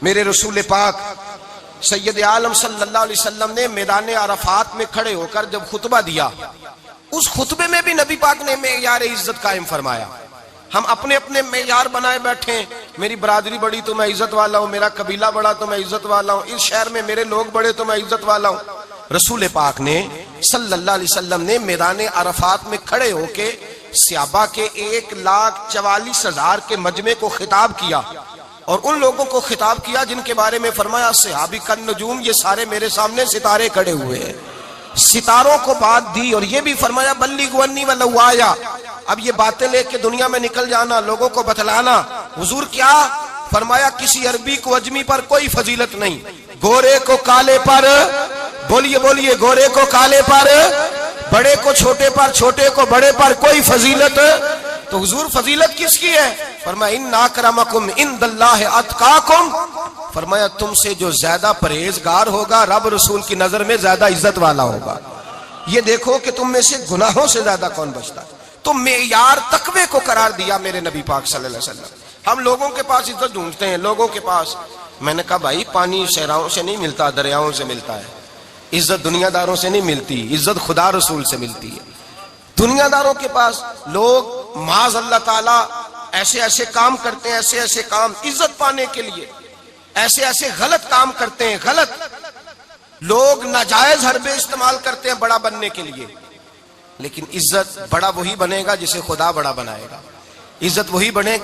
मेरे रसूल पाक सैयद आलम सल्लल्लाहु अलैहि वसल्लम ने मैदान अरफात में खड़े होकर जब खुतबा दिया, उस खुतबे में भी नबी पाक ने मेयार इज्जत कायम फरमाया। हम अपने अपने मेयार बनाए बैठे, मेरी बरादरी बड़ी तो मैं इज्जत वाला हूँ, मेरा कबीला बड़ा तो मैं इज्जत वाला हूँ, इस शहर में मेरे लोग बड़े तो मैं इज्जत वाला हूँ। रसूल पाक ने सल्लल्लाहु अलैहि वसल्लम ने मैदान अरफात में खड़े होके सहाबा के 1,44,000 के मजमे को खिताब किया और उन लोगों को खिताब किया जिनके बारे में फरमाया सहाबी कन नजूम, ये सारे मेरे सामने सितारे खड़े हुए हैं। सितारों को बात दी और ये भी फरमाया बल्लिगु अन्नी वलौ आया, अब ये बातें लेके दुनिया में निकल जाना, लोगों को बतलाना। हुजूर क्या फरमाया, किसी अरबी को अजमी पर कोई फजीलत नहीं, गोरे को काले पर, बोलिए बोलिए, गोरे को काले पर, बड़े को छोटे पर, छोटे को बड़े पर कोई फजीलत। तो हुजूर फजीलत किसकी है? फरमाया इन्ना अक्रमकुम इंदल्लाहि अतकाकुम, फरमाया तुमसे जो ज्यादा परहेजगार होगा रब रसूल की नजर में ज्यादा इज्जत वाला होगा। ये देखो कि तुम में से गुनाहों से ज्यादा कौन बचता है। तो मेयार तकवे को करार दिया मेरे नबी पाक सल्लल्लाहु अलैहि वसल्लम। हम लोगों के पास इज्जत ढूंढते हैं, लोगों के पास। मैंने कहा भाई पानी सहराओं से नहीं मिलता, दरियाओं से मिलता है। इज्जत दुनियादारों से नहीं मिलती, इज्जत खुदा रसूल से मिलती है। दुनियादारों के पास लोग माज अल्लाह ताला ऐसे ऐसे काम करते हैं, ऐसे ऐसे काम इज्जत पाने के लिए, ऐसे ऐसे गलत काम करते हैं, गलत लोग नाजायज हरबे इस्तेमाल करते हैं बड़ा बनने के लिए। लेकिन इज्जत बड़ा वही बनेगा जिसे खुदा बड़ा बनाएगा। इज्जत वही बने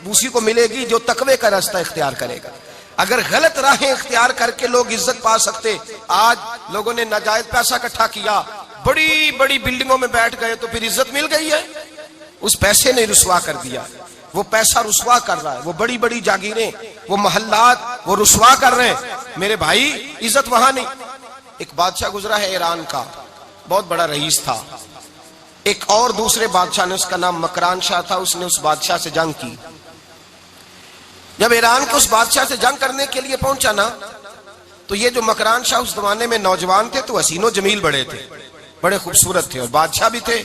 उसी को मिलेगी जो तकवे का रास्ता इख्तियार करेगा। अगर गलत राहें इख्तियार करके लोग इज्जत पा सकते, आज लोगों ने नाजायज पैसा इकट्ठा किया, बड़ी बड़ी बिल्डिंगों में बैठ गए, तो फिर इज्जत मिल गई है? उस पैसे ने रुसवा कर दिया, वो पैसा रुसवा कर रहा है, वो बड़ी बड़ी जागीरें, वो मोहल्लात वो रुसवा कर रहे हैं। मेरे भाई इज्जत वहां नहीं। एक बादशाह गुजरा है ईरान का, बहुत बड़ा रईस था। एक और दूसरे बादशाह ने, उसका नाम मकरान शाह था, उसने उस बादशाह से जंग की। जब ईरान के उस बादशाह से जंग करने के लिए पहुंचा ना, तो ये जो मकरान शाह उस जमाने में नौजवान थे, तो हसीनो जमील बड़े थे, बड़े खूबसूरत थे और बादशाह भी थे।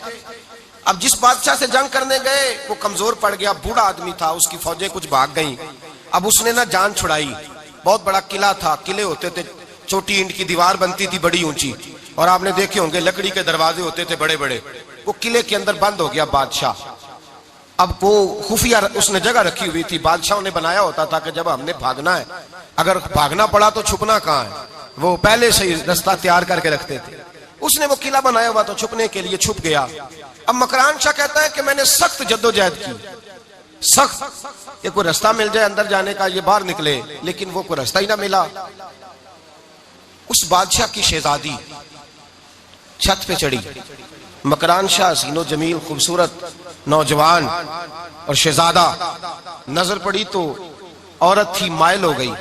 अब जिस बादशाह से जंग करने गए वो कमजोर पड़ गया, बूढ़ा आदमी था, उसकी फौजें कुछ भाग गईं। अब उसने ना जान छुड़ाई। बहुत बड़ा किला था, किले होते थे, छोटी ईंट की दीवार बनती थी बड़ी ऊंची, और आपने देखे होंगे लकड़ी के दरवाजे होते थे बड़े बड़े। वो किले के अंदर बंद हो गया बादशाह। अब वो खुफिया उसने जगह रखी हुई थी, बादशाहों ने बनाया होता था कि जब हमने भागना है, अगर भागना पड़ा तो छुपना कहाँ है, वो पहले से ही रास्ता तैयार करके रखते थे। उसने वो किला बनाया हुआ तो छुपने के लिए छुप गया। अब मकरान शाह कहता है कि मैंने सख्त जद्दोजहद की, सख्त, ये कोई रास्ता मिल जाए अंदर जाने का, ये बाहर निकले, लेकिन वो कोई रास्ता ही ना मिला। उस बादशाह की शहजादी छत पे चढ़ी। मकरान शाह हसीनो जमील खूबसूरत नौजवान और शहजादा, नजर पड़ी तो औरत थी, मायल हो गई।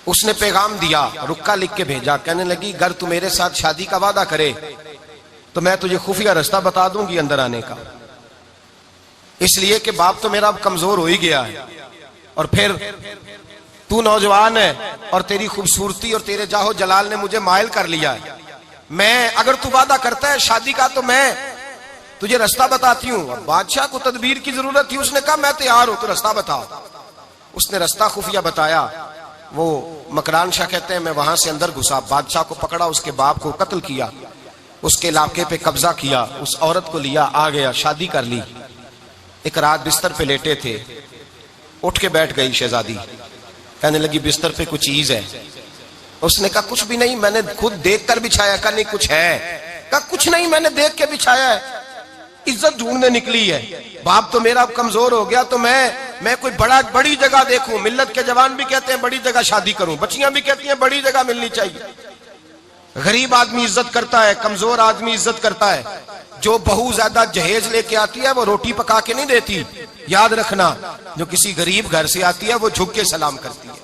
उसने पैगाम दिया, रुक्का लिख के भेजा, कहने लगी अगर तू मेरे साथ शादी का वादा करे तो मैं तुझे खुफिया रास्ता बता दूंगी अंदर आने का, इसलिए कि बाप तो मेरा अब कमजोर हो ही गया है, और फिर तू नौजवान है और तेरी खूबसूरती और तेरे जाहो जलाल ने मुझे मायल कर लिया है। मैं, अगर तू वादा करता है शादी का तो मैं तुझे रास्ता बताती हूँ। बादशाह को तदबीर की जरूरत थी, उसने कहा मैं तैयार हूं, तो रास्ता बता। उसने रास्ता खुफिया बताया। वो मकरान शाह कहते हैं मैं वहां से अंदर घुसा, बादशाह को पकड़ा, उसके बाप को कत्ल किया, उसके इलाके पे कब्जा किया, उस औरत को लिया, आ गया, शादी कर ली। एक रात बिस्तर पे लेटे थे, उठ के बैठ गई शहजादी, कहने लगी बिस्तर पे कुछ चीज है। उसने कहा कुछ भी नहीं, मैंने खुद देख कर बिछाया। कहा नहीं कुछ है। कहा कुछ नहीं, मैंने देख के बिछाया है, इज्जत ढूंढने निकली है, बाप तो मेरा अब कमजोर हो गया, तो मैं कोई बड़ी जगह देखूं। मिल्लत के जवान भी कहते हैं बड़ी जगह शादी करूं, बच्चियां भी कहती हैं बड़ी जगह मिलनी चाहिए। गरीब आदमी इज्जत करता है, कमजोर आदमी इज्जत करता है। जो बहू ज्यादा जहेज लेके आती है वो रोटी पका के नहीं देती, याद रखना। जो किसी गरीब घर से आती है वो झुक के सलाम करती है,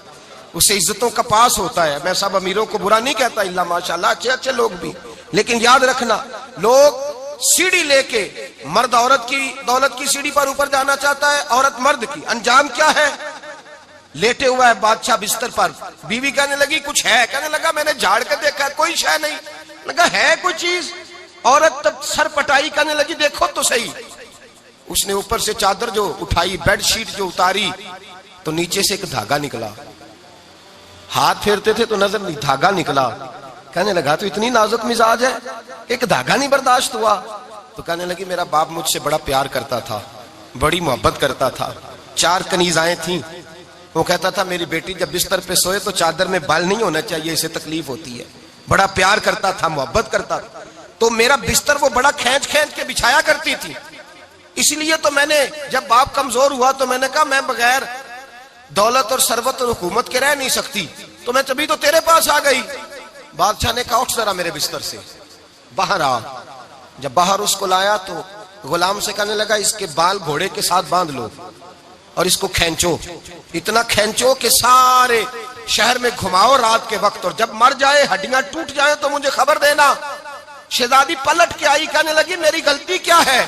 उससे इज्जतों का पास होता है। मैं सब अमीरों को बुरा नहीं कहता, इल्ला माशाल्लाह अच्छे अच्छे लोग भी, लेकिन याद रखना लोग सीढ़ी लेके, मर्द औरत की दौलत की सीढ़ी पर ऊपर जाना चाहता है, औरत मर्द की। अंजाम क्या है? लेटे हुआ है बादशाह बिस्तर पर, बीवी कहने लगी कुछ है, कहने लगा मैंने झाड़ के देखा कोई शय नहीं, लगा है कोई चीज। औरत तब सर पटाई, कहने लगी देखो तो सही। उसने ऊपर से चादर जो उठाई, बेडशीट जो उतारी, तो नीचे से एक धागा निकला, हाथ फेरते थे तो नजर नहीं, धागा निकला। कहने लगा तो इतनी नाजुक मिजाज है, एक धागा नहीं बर्दाश्त हुआ। तो कहने लगी मेरा बाप मुझसे बड़ा प्यार करता था, बड़ी मोहब्बत करता था, 4 कनीज़ाएं थीं। वो कहता था मेरी बेटी जब बिस्तर पे सोए तो चादर में बाल नहीं होना चाहिए, इसे तकलीफ होती है। बड़ा प्यार करता था, मोहब्बत करता था, तो मेरा बिस्तर वो बड़ा खींच खींच के बिछाया करती थी। इसलिए तो मैंने जब बाप कमजोर हुआ तो मैंने कहा मैं बगैर दौलत और सरबत और हुकूमत के रह नहीं सकती, तो मैं तभी तो तेरे पास आ गई। बादशाह ने कहा उठ जरा मेरे बिस्तर से, बाहर आ। जब बाहर उसको लाया तो गुलाम से कहने लगा इसके बाल घोड़े के साथ बांध लो और इसको खींचो, इतना खींचो कि सारे शहर में घुमाओ रात के वक्त, और जब मर जाए हड्डियां टूट जाए तो मुझे खबर देना। शहजादी पलट के आई, कहने लगी मेरी गलती क्या है?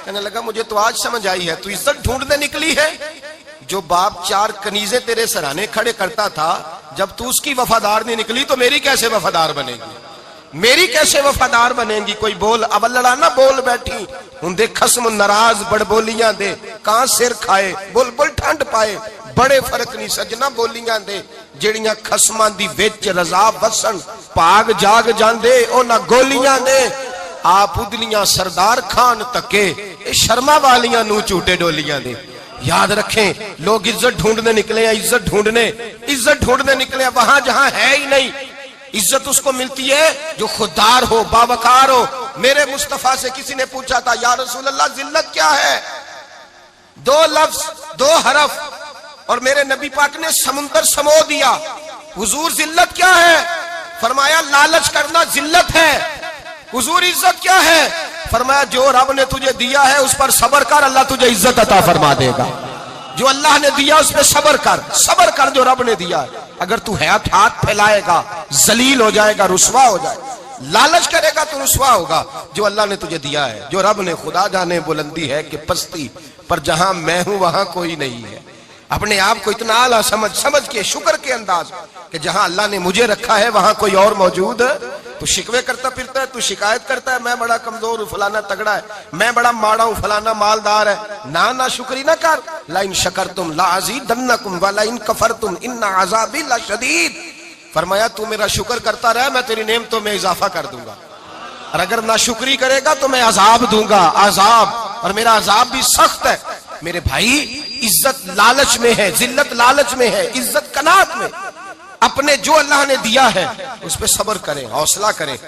कहने लगा मुझे तो आज समझ आई है, तू इज्जत ढूंढने निकली है। जो बाप 4 कनीजे तेरे सराहने खड़े करता था, जब तू उसकी वफादार नहीं निकली तो मेरी कैसे वफादार बनेगी? मेरी कैसे वफादार बनेगी? कोई बोल अब लड़ा ना बोल बैठी हुंदे खस्म नाराज बड़बोलियां दे, कहां सिर खाए बुलबुल ठंड पाए, बड़े फर्क नहीं सजना बोलियां दे, ਜਿਹੜੀਆਂ ਖਸਮਾਂ ਦੀ ਵਿੱਚ ਰਜ਼ਾ ਵਸਣ ਭਾਗ ਜਾਗ ਜਾਂਦੇ ਉਹਨਾਂ ਗੋਲੀਆਂ ਨੇ। आप उदलियां सरदार खान तके शर्मा वालियां नू झूठे डोलियां दे। याद रखें लोग इज्जत ढूंढने निकले हैं, इज्जत ढूंढने निकले हैं वहां जहां है ही नहीं। इज्जत उसको मिलती है जो खुददार हो, बावकार हो। मेरे मुस्तफा से किसी ने पूछा था या रसूल अल्लाह जिल्लत क्या है? 2 लफ्ज 2 हरफ, और मेरे नबी पाक ने समुंदर समो दिया। हुजूर जिल्लत क्या है? फरमाया लालच करना जिल्लत है। हुजूर इज्जत क्या है? फरमाया जो रब ने तुझे दिया है उस पर सब्र कर, अल्लाह तुझे इज्जत अता फरमा देगा। जो अल्लाह ने दिया उस पर सब्र कर जो रब ने दिया है। अगर तू हाथ फैलाएगा जलील हो जाएगा, रुसवा हो जाएगा। लालच करेगा तो रुसवा होगा। जो अल्लाह ने तुझे दिया है, जो रब ने, खुदा जाने बुलंदी है कि पस्ती, पर जहां मैं हूं वहां कोई नहीं है। अपने आप को इतना आला समझ के शुक्र के अंदाज कि जहां अल्लाह ने मुझे रखा है वहां कोई और मौजूद। तू शिकवे करता फिरता है, तू शिकायत करता है मैं बड़ा कमजोर हूं, फलाना तगड़ा है, मैं बड़ा माड़ा हूं, फलाना मालदार है। ना शुक्री ना कर। लाइन शकरतुम लाज़ीदन्नकुम व लाइन कफरतुम इन्ना अज़ाबी लशदीद। फरमाया तू मेरा शुक्र करता रहे, मैं तेरी नेमतों में इजाफा कर दूंगा, और अगर ना शुक्री करेगा तो मैं अजाब दूंगा, अजाब, और मेरा अजाब भी सख्त है। मेरे भाई इज्जत लालच में है, जिल्लत लालच में है, इज्जत कनात में। अपने जो अल्लाह ने दिया है उस पर सब्र करें, हौसला करें।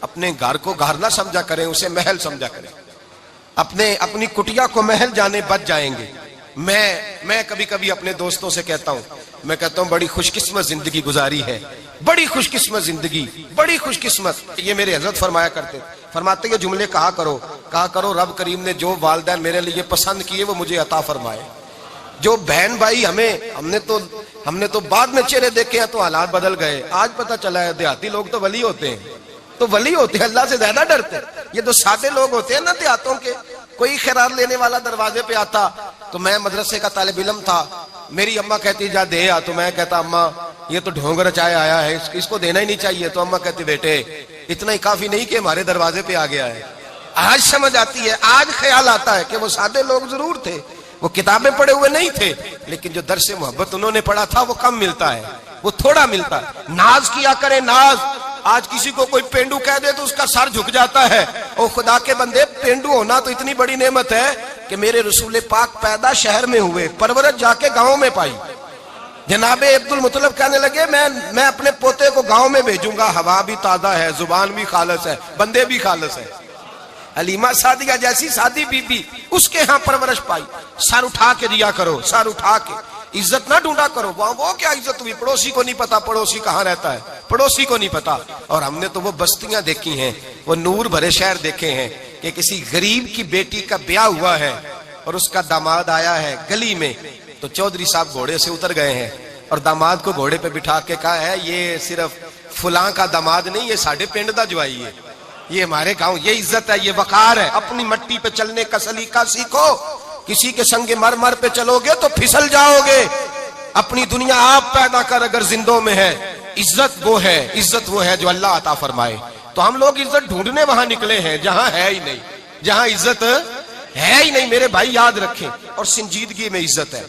अपने घर को घर ना समझा करें, उसे महल समझा करें। अपनी कुटिया को महल जाने बच जाएंगे। मैं कभी कभी अपने दोस्तों से कहता हूं, मैं कहता हूं बड़ी खुशकिस्मत जिंदगी गुजारी है, बड़ी खुशकिस्मत जिंदगी, बड़ी खुशकिस्मत। ये मेरे हजरत फरमाते ये जुमले कहा करो रब करीम ने जो वालिदैन मेरे लिए पसंद किए वो मुझे अता फरमाए। जो बहन भाई हमने तो बाद में चेहरे देखे हैं तो हालात बदल गए। आज पता चला है देहाती लोग तो वली होते हैं, अल्लाह से ज्यादा डरते हैं। ये तो सादे लोग होते हैं ना देहातों के। कोई खैरात लेने वाला दरवाजे पे आता तो मैं मदरसे का तालिब इल्म था, मेरी अम्मा कहती जा दे आ, तो मैं कहता अम्मा ये तो ढोंग रचाए आया है, इसको देना ही नहीं चाहिए। तो अम्मा कहती बेटे इतना ही काफी नहीं कि हमारे दरवाजे पे आ गया है। आज समझ आती है, आज ख्याल आता है कि वो सादे लोग जरूर थे, वो किताबें पढ़े हुए नहीं थे, लेकिन जो दर्से मोहब्बत उन्होंने पढ़ा था वो कम मिलता है, वो थोड़ा मिलता है। नाज किया करे नाज। आज किसी को कोई पेंडू कह दे तो उसका सर झुक जाता है। ओ खुदा के बंदे, पेंडू होना तो इतनी बड़ी नेमत है कि मेरे रसूल पाक पैदा शहर में हुए, परवरत जाके गांव में पाई। जनाबे अब्दुल मुतलब कहने लगे मैं अपने पोते को गांव में भेजूंगा, हवा भी ताजा है, जुबान भी खालस है, बंदे भी खालस है। हलीमा सादिया जैसी सादी बीबी, उसके यहाँ परवरिश पाई। सर उठा के दिया करो, सर उठा के। इज्जत ना ढूंढा करो, वो क्या इज्जत हुई? पड़ोसी को नहीं पता पड़ोसी कहाँ रहता है, पड़ोसी को नहीं पता। और हमने तो वो बस्तियां देखी हैं, वो नूर भरे शहर देखे हैं कि किसी गरीब की बेटी का ब्याह हुआ है और उसका दामाद आया है गली में, तो चौधरी साहब घोड़े से उतर गए हैं और दामाद को घोड़े पे बिठा के कहा है ये सिर्फ फुलां का दामाद नहीं, ये साढ़े पिंड दा जवाई है, ये हमारे गांव, ये इज्जत है, ये वकार है। अपनी मट्टी पे चलने का सलीका सीखो। किसी के संगे मर पे चलोगे तो फिसल जाओगे। अपनी दुनिया आप पैदा कर अगर जिंदों में है। इज्जत वो है जो अल्लाह अता फरमाए। तो हम लोग इज्जत ढूंढने वहां निकले हैं जहां है ही नहीं, जहां इज्जत है ही नहीं। मेरे भाई याद रखें, और संजीदगी में इज्जत है,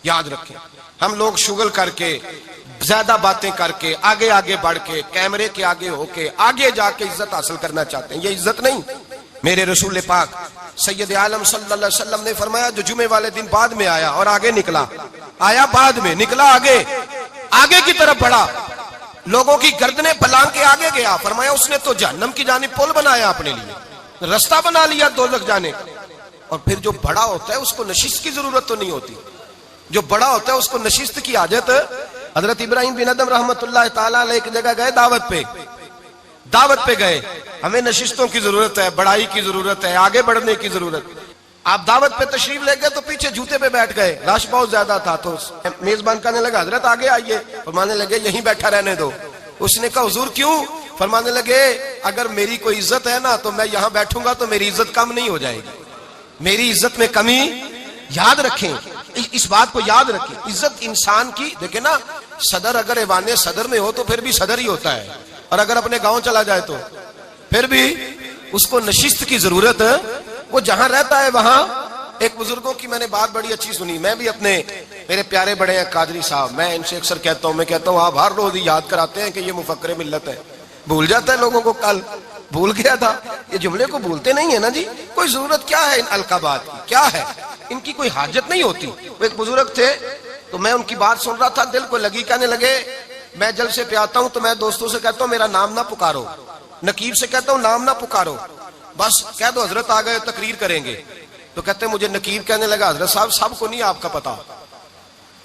याद रखें। हम लोग शुगल करके, ज्यादा बातें करके, आगे आगे बढ़ के, कैमरे के आगे होके, आगे जाके इज्जत हासिल करना चाहते हैं। ये इज्जत नहीं। मेरे रसूल पाक सैयद आलम सल्लल्लाहु अलैहि वसल्लम ने फरमाया, जो जुमे वाले दिन बाद में आया और आगे निकला, आया बाद में, निकला आगे, आगे की तरफ बढ़ा, लोगों की गर्दनें फलांग के आगे गया, फरमाया उसने तो जहन्नम की जानिब पुल बनाया अपने लिए, रास्ता बना लिया दोज़ख जाने का। और फिर जो बड़ा होता है उसको नशिस्त की जरूरत तो नहीं होती। जो बड़ा होता है उसको नशिस्त की हाजत। हजरत इब्राहिम बिन अदम रहमतुल्लाह ताला अलैह एक जगह गए, दावत पे गए, हमें नशिस्तों की जरूरत है, बढ़ाई की जरूरत है, आगे बढ़ने की जरूरत। आप दावत पे तशरीफ ले गए तो पीछे जूते पे बैठ गए, रश बहुत ज्यादा था, तो मेजबान कहने लगा हजरत आगे आइए, फरमाने लगे यहीं बैठा रहने दो। उसने कहा हुजूर क्यों? फरमाने लगे अगर मेरी कोई इज्जत है ना तो मैं यहाँ बैठूंगा तो मेरी इज्जत कम नहीं हो जाएगी, मेरी इज्जत में कमी। याद रखें, इस बात को याद रखें, इज्जत इंसान की। देखे ना, सदर अगर ऐवाने सदर में हो तो फिर भी सदर ही होता है, और अगर अपने गांव चला जाए तो फिर भी उसको नशिस्त की जरूरत है। वो जहां रहता है वहां। एक बुजुर्गों की मैंने बात बड़ी अच्छी सुनी। मैं भी अपने, मेरे प्यारे बड़े हैं कादरी साहब, मैं इनसे अक्सर कहता हूं, मैं कहता हूं आप हर रोज याद कराते हैं कि ये मुफक्किर मिल्लत है। भूल जाता है लोगों को, कल भूल गया था। ये जुमले को भूलते नहीं है ना जी। कोई जरूरत क्या है इन अलकाबात की, क्या है इनकी, कोई हाजत नहीं होती। वो एक बुजुर्ग थे तो मैं उनकी बात सुन रहा था, दिल को लगी। कहने लगे मैं जल से पे आता हूं तो मैं दोस्तों से कहता हूं मेरा नाम ना पुकारो, नकीब से कहता हूं नाम ना पुकारो, बस कह दो हजरत आ गए तकरीर करेंगे। तो कहते मुझे नकीब कहने लगा हजरत साहब सबको नहीं आपका पता,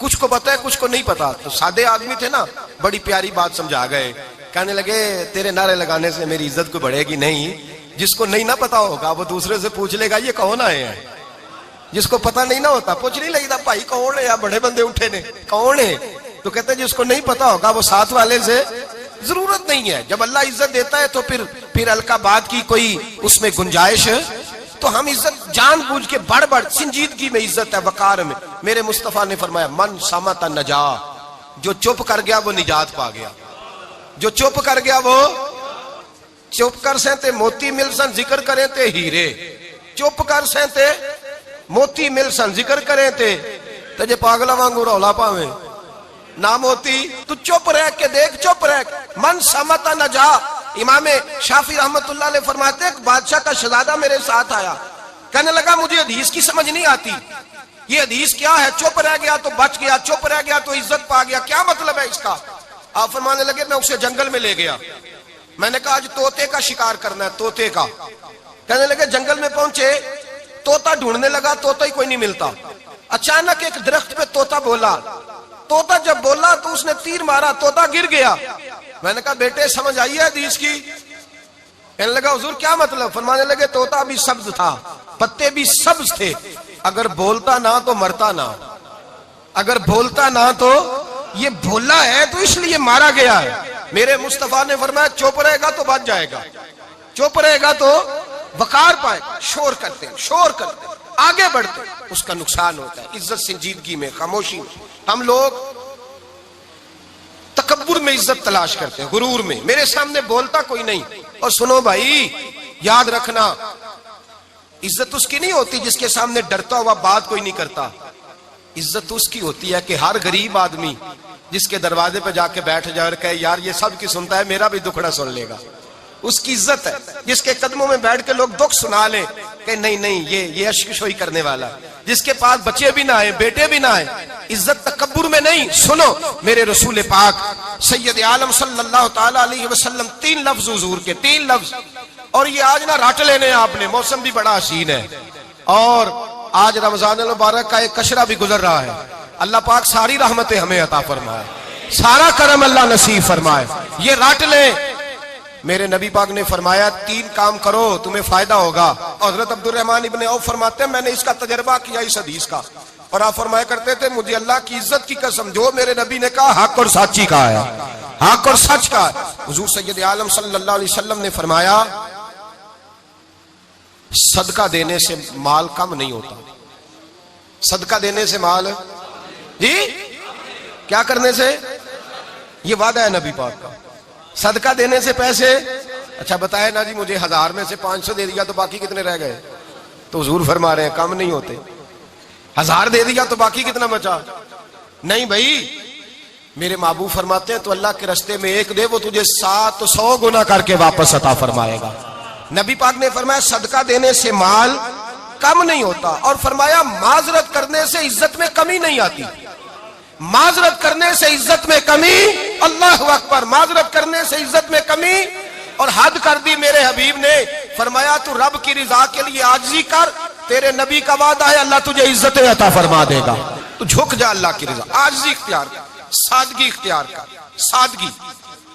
कुछ को पता है कुछ को नहीं पता। तो सादे आदमी थे ना, बड़ी प्यारी बात समझा गए। कहने लगे तेरे नारे लगाने से मेरी इज्जत को बढ़ेगी नहीं, जिसको नहीं ना पता होगा वो दूसरे से पूछ लेगा ये कौन आए हैं। जिसको पता नहीं ना होता पूछ नहीं लगता भाई कौन है, या बड़े बंदे उठे ने कौन है। तो कहते जिसको नहीं पता होगा वो साथ वाले से, जरूरत नहीं है। जब अल्लाह इज्जत देता है तो फिर अलकाबात की कोई उसमें गुंजाइश। तो हम इज्जत जानबूझ के बढ़ बढ़, संजीदगी में इज्जत है, वकार में। मेरे मुस्तफा ने फरमाया मन समता नजा, जो चुप कर गया वो निजात पा गया। जो चुप कर गया वो, चुप कर सहते मोती मिल सन जिक्र करें ते हीरे, चुप कर सहते मोती मिल सन जिक्र करें ते जे पागला वांगू रौला पावे ना मोती। तू चुप रह के देख, चुप रह, मन समता न जा। इमाम शाफी रहमतुल्लाह अलैह फरमाते एक बादशाह का शहजादा मेरे साथ आया, कहने लगा मुझे हदीस की समझ नहीं आती, ये हदीस क्या है, चुप रह गया तो बच गया, चुप रह गया तो इज्जत पा गया, क्या मतलब है इसका? आप फरमाने लगे मैं उसे जंगल में ले गया, मैंने कहा आज तोते का शिकार करना है, तोते का। कहने लगे जंगल में पहुंचे, तोता ढूंढने लगा, तोता ही कोई नहीं मिलता। अचानक एक दरख्त पे तोता बोला, तोता जब बोला तो उसने तीर मारा, तोता गिर गया। मैंने कहा बेटे समझ आई है हदीस की? कहने लगा हुजूर क्या मतलब? फरमाने लगे तोता भी सब्ज था, पत्ते भी सब्ज थे, अगर बोलता ना तो मरता ना, अगर बोलता ना तो, ये भोला है तो इसलिए मारा गया है। मेरे मुस्तफा ने फरमाया चुप रहेगा तो बच जाएगा, चुप रहेगा तो वकार पाएगा। शोर करते आगे बढ़ते उसका नुकसान होता है। इज्जत संजीदगी में, खामोशी में। हम लोग तकब्बुर में इज्जत तलाश करते हैं, गुरूर में, मेरे सामने बोलता कोई नहीं। और सुनो भाई याद रखना, इज्जत उसकी नहीं होती जिसके सामने डरता हुआ बात कोई नहीं करता। इज्जत उसकी होती है कि हर गरीब आदमी जिसके दरवाजे पे जाके बैठ जाए और कहे यार ये सब की सुनता है, मेरा भी दुखड़ा सुन लेगा, उसकी इज्जत है। जिसके कदमों में बैठ के लोग दुख सुना ले कि नहीं नहीं ये अशकशोई करने वाला, जिसके पास बच्चे भी ना आए, बेटे भी ना आए। इज्जत तकब्बुर में नहीं। सुनो मेरे रसूल पाक सैयद आलम सल्लल्लाहु ताला अलैहि वसल्लम, 3 लफ्ज हुजूर के, 3 लफ्ज। और ये आज ना रट लेने आपने, मौसम भी बड़ा हसीन है और आज रमजान मुबारक का एक कशरा भी गुजर रहा है। अल्लाह पाक सारी रहमतें हमें अता फरमाए, सारा करम अल्लाह नसीब फरमाए। ये रट ले। मेरे नबी पाक ने फरमाया 3 काम करो तुम्हें फायदा होगा। हजरत अब्दुर्रहमान इब्ने औफ फरमाते हैं मैंने इसका तजर्बा किया इस हदीस का, और आप फरमाया करते थे मुझे अल्लाह की इज्जत की कसम, जो मेरे नबी ने कहा हक और साची का है, हक और सच का। हुजूर सैयद आलम सल्लल्लाहु अलैहि वसल्लम ने फरमाया सदका देने से माल कम नहीं होता। सदका देने से माल जी क्या करने से? ये वादा है नबी पाक का। सदका देने से पैसे, अच्छा बताए ना जी मुझे 1000 में से 500 दे दिया तो बाकी कितने रह गए? तो हुजूर फरमा रहे हैं कम नहीं होते। 1000 दे दिया तो बाकी कितना बचा? नहीं भाई, मेरे महबूब फरमाते हैं तो अल्लाह के रास्ते में एक दे, वो तुझे 700 गुना करके वापस अता फरमाएगा। नबी पाक ने फरमाया सदका देने से माल कम नहीं होता, और फरमाया माजरत करने से इज्जत में कमी नहीं आती। माजरत करने से इज्जत में कमी, अल्लाह अकबर, माजरत करने से इज्जत में कमी। और हद कर दी मेरे हबीब ने, फरमाया तू रब की रिजा के लिए आजिज़ी कर, तेरे नबी का वादा है अल्लाह तुझे इज्जतें अता फरमा देगा। तू झुक जा अल्लाह की रिजा, आजिज़ी इख्तियार कर, सादगी इख्तियार कर, सादगी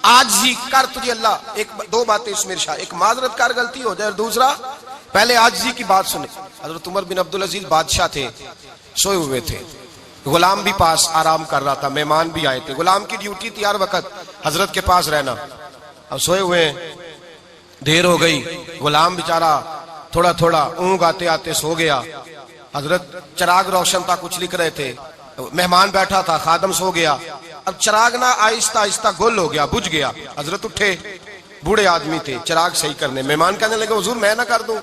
आजिज़ी कर, तुझे अल्लाह। एक दो बातें इसमें इरशाद, एक माजरत कर गलती हो जाए, और दूसरा पहले आजिज़ी की बात सुने। हजरत उमर बिन अब्दुल अजीज बादशाह थे, सोए हुए थे, गुलाम भी पास आराम कर रहा था, मेहमान भी आए थे। गुलाम की ड्यूटी थी हर वक्त हजरत के पास रहना। अब सोए हुए, देर हो गई, गुलाम बेचारा थोड़ा थोड़ा ऊँग आते आते सो गया। हजरत चराग रोशन था, कुछ लिख रहे थे, मेहमान बैठा था, खादम सो गया। अब चराग ना आहिस्ता आहिस्ता गुल हो गया, बुझ गया। हजरत उठे, बूढ़े आदमी थे, चराग सही करने। मेहमान कहने लगे हुजूर मैं ना कर दूं,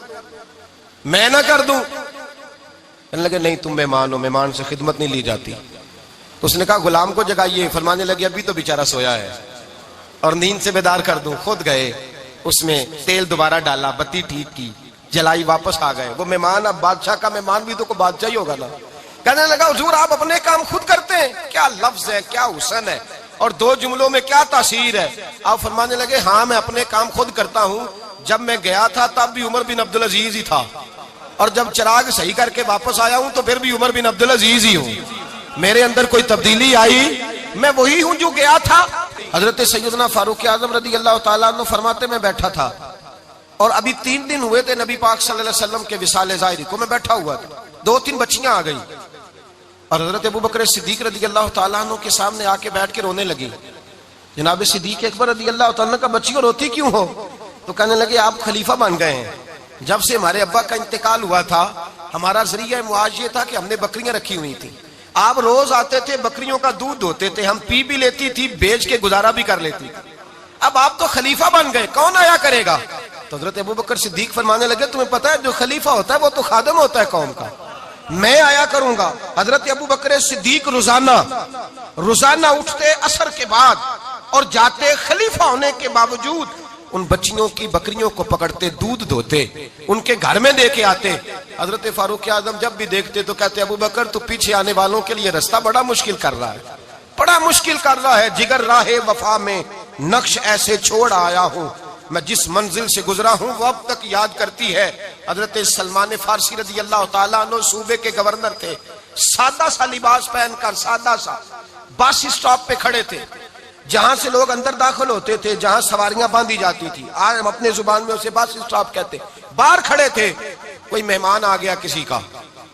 मैं ना कर दूं। कहने लगे नहीं तुम मेहमान हो, मेहमान से खिदमत नहीं ली जाती। तो उसने कहा गुलाम को जगाइए। फरमाने लगे अभी तो बेचारा सोया है और नींद से बेदार कर दूं। खुद गए, उसमें तेल दोबारा डाला, बत्ती ठीक की, जलाई, वापस आ गए। वो मेहमान, अब बादशाह का मेहमान भी तो को बादशाह ही होगा ना। कहने लगा हुजूर आप अपने काम खुद करते हैं, क्या लफ्ज है, क्या हुस्न है, और दो जुमलों में क्या तासीर है। आप फरमाने लगे हाँ मैं अपने काम खुद करता हूँ। जब मैं गया था तब भी उमर बिन अब्दुल अजीज ही था, और जब चिराग सही करके वापस आया हूं तो फिर भी उमर बिन अब्दुल अजीज ही हूं। मेरे अंदर कोई तब्दीली आई, मैं वही हूं जो गया था। हजरत सैयदना फारूक आजम रदी अल्लाह तआला अन्हु फरमाते मैं बैठा था, और अभी 3 दिन हुए थे नबी पाक सल्लल्लाहु अलैहि वसल्लम के विसाल ज़ाहिरी को। मैं बैठा हुआ था, 2-3 बच्चियां आ गई, और हजरत अबू बकर सिद्दीक रदी अल्लाह तआला अन्हु के सामने आके बैठ के रोने लगी। जनाब सिद्दीक अकबर रदी अल्लाह तआला अन्हु का बच्चियों रोती क्यों हो? तो कहने लगे आप खलीफा बन गए हैं। जब से हमारे अब्बा का इंतकाल हुआ था, हमारा जरिया मुआज ये था कि हमने बकरियां रखी हुई थी। आप रोज आते थे, बकरियों का दूध धोते थे, हम पी भी लेती थी, बेच के गुजारा भी कर लेती थी। अब आप तो खलीफा बन गए, कौन आया करेगा? तो हजरत अबू बकर सिद्दीक फरमाने लगे तुम्हें पता है जो खलीफा होता है वो तो खादम होता है कौम का, मैं आया करूंगा। हजरत अबू बकर सिद्दीक रोजाना उठते असर के बाद और जाते, खलीफा होने के बावजूद उन बच्चियों की बकरियों को पकड़ते, दूध धोते, उनके घर में दे के आते। हजरत फारूक आजम जब भी देखते तो कहते अबू बकर तू पीछे आने वालों के लिए रास्ता बड़ा मुश्किल कर रहा है, बड़ा मुश्किल कर रहा है। जिगर राहे वफा में नक्श ऐसे छोड़ आया हूँ, मैं जिस मंजिल से गुजरा हूँ वो अब तक याद करती है। हजरत सलमान फारसी रजी अल्लाह तआला अन्हु सूबे के गवर्नर थे, सादा सा लिबास पहनकर, सादा सा, बस स्टॉप पे खड़े थे, जहां से लोग अंदर दाखिल होते थे, जहां सवारियां बांधी जाती थी, आज हम अपने जुबान में उसे बस स्टॉप कहते। बाहर खड़े थे, कोई मेहमान आ गया किसी का,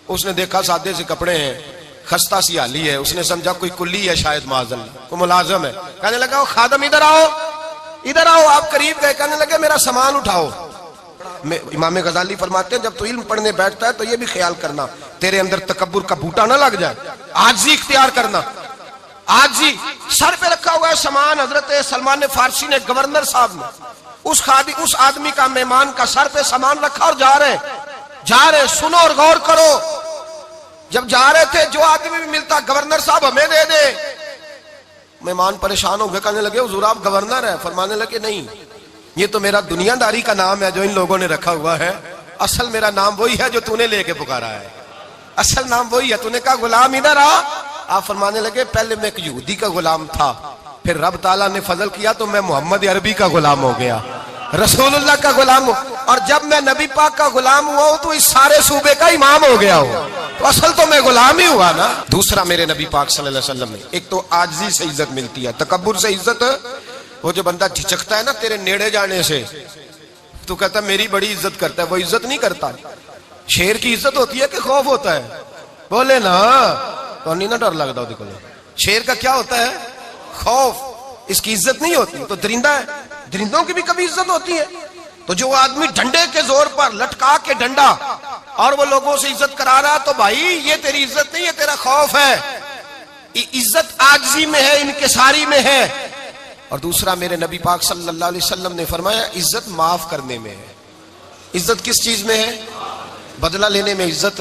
उसने देखा सादे से कपड़े हैं, खस्ता सी हाली है, उसने समझा कोई कुल्ली है शायद, माज़अल्लाह कोई मुलाजिम है। कहने लगा खादम इधर आओ, इधर आओ। आप करीब गए, कहने लगे मेरा सामान उठाओ। इमाम गजाली फरमाते हैं जब तो इल्म पढ़ने बैठता है तो ये भी ख्याल करना तेरे अंदर तकब्बुर का बूटा ना लग जाए, आजिज़ी इख्तियार करना। आजिज़ी, सर पे रखा हुआ है सामान। हजरत सलमान फारसी ने, गवर्नर साहब ने उस आदमी का, मेहमान का सर पे सामान रखा और जा रहे। सुनो और गौर करो, जब जा रहे थे जो आदमी भी मिलता गवर्नर साहब हमें दे दे। मेहमान परेशान हो गए, कहने लगे हुजूर आप गवर्नर है? फरमाने लगे नहीं, ये तो मेरा दुनियादारी का नाम है जो इन लोगों ने रखा हुआ है, असल मेरा नाम वही है जो तूने लेके पुकारा है, असल नाम वही है। तूने कहा गुलाम इधर आ। आप फरमाने लगे पहले मैं एक यहूदी का गुलाम था, फिर रब ताला ने फजल किया तो मैं मोहम्मद अरबी का गुलाम हो गया, रसूलुल्लाह का गुलाम हो, और जब मैं नबी पाक का गुलाम हुआ हूं तो इस सारे सूबे का इमाम हो गया हूं, तो असल तो मैं गुलाम ही हुआ ना। दूसरा मेरे नबी पाक सल्लल्लाहु अलैहि वसल्लम ने, एक तो आजिज़ी से इज्जत मिलती है, तकब्बुर से इज्जत, वो जो बंदा झिझकता है ना तेरे नेड़े जाने से, तो कहता मेरी बड़ी इज्जत करता है, वो इज्जत नहीं करता। शेर की इज्जत होती है कि खौफ होता है? बोले ना, तो नहीं ना डर लगता देखो। शेर का क्या होता है? खौफ, इसकी इज्जत नहीं होती। तो दरिंदा है, दरिंदों की भी कभी इज्जत होती है। तो जो आदमी डंडे के जोर पर लटका के डंडा और वो लोगों से इज्जत करा रहा, तो भाई ये तेरी इज्जत नहीं है, तेरा खौफ है। इज्जत आजिज़ी में है, इनकिसारी में है। और दूसरा मेरे नबी पाक सल्लल्लाहु अलैहि वसल्लम ने फरमाया इज्जत माफ करने में है। इज्जत किस चीज में है? बदला लेने में इज्जत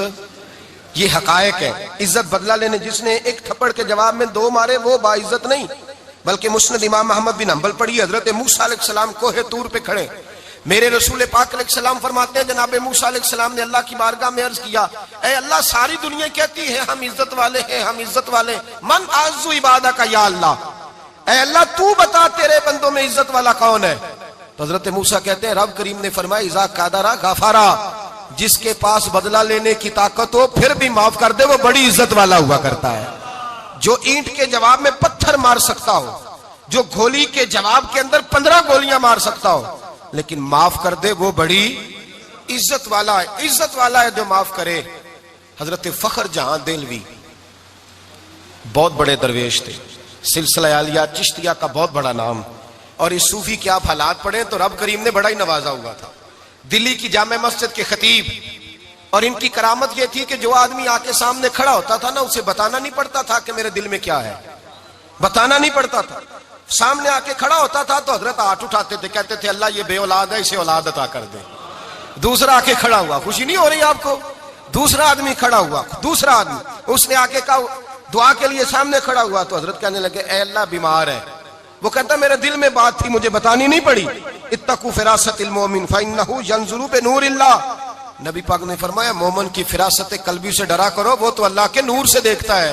ये हकायक है। इज्जत बदला लेने, जिसने एक थप्पड़ के जवाब में 2 मारे वो बाइज्जत नहीं, बल्कि मुस्नद इमाम अहमद बिन हंबल पढ़ी, हजरत मूसा अलैहिस्सलाम कोहे तूर पे खड़े, मेरे रसूल पाक अलैहिस्सलाम फरमाते हैं जनाब मूसा अलैहिस्सलाम ने अल्लाह की बारगाह में अर्ज किया, ऐ अल्लाह सारी दुनिया कहती है हम इज्जत वाले हैं, हम इज्जत वाले, मन आज़ू इबादा का या अल्लाह, ऐ अल्लाह तू बता तेरे बंदों में इज्जत वाला कौन है। तो हजरत मूसा कहते हैं रब करीम ने फरमाया इज़ा कादरा गाफारा, जिसके पास बदला लेने की ताकत हो फिर भी माफ कर दे वो बड़ी इज्जत वाला हुआ करता है। जो ईंट के जवाब में पत्थर मार सकता हो, जो गोली के जवाब के अंदर 15 गोलियां मार सकता हो, लेकिन माफ कर दे वो बड़ी इज्जत वाला है। इज्जत वाला है जो माफ करे। हजरत फखर जहां देलवी बहुत बड़े दरवेश थे, सिलसिला आलिया चिश्तिया का बहुत बड़ा नाम, और इस सूफी के आप हालात पढ़े तो रब करीम ने बड़ा ही नवाजा हुआ था। दिल्ली की जामे मस्जिद के खतीब, और इनकी करामत यह थी कि जो आदमी आके सामने खड़ा होता था ना, उसे बताना नहीं पड़ता था कि मेरे दिल में क्या है, बताना नहीं पड़ता था। सामने आके खड़ा होता था तो हजरत हाथ उठाते थे, कहते थे अल्लाह ये बेऔलाद है, इसे औलाद अता कर दे। दूसरा आके खड़ा हुआ, खुशी नहीं हो रही आपको, दूसरा आदमी खड़ा हुआ, दूसरा आदमी, उसने आके कहा दुआ के लिए सामने खड़ा हुआ तो हजरत कहने लगे ऐ अल्लाह बीमार है, वो कहता मेरे दिल में बात थी मुझे बतानी नहीं पड़ी। इत्तकू फिरासतिल मोमिन फइन्नहु यंजुरु बिनूरिल्लाह, नबी पाक ने फरमाया मोमिन की फिरासत कल्बी से डरा करो, वो तो अल्लाह के नूर से देखता है,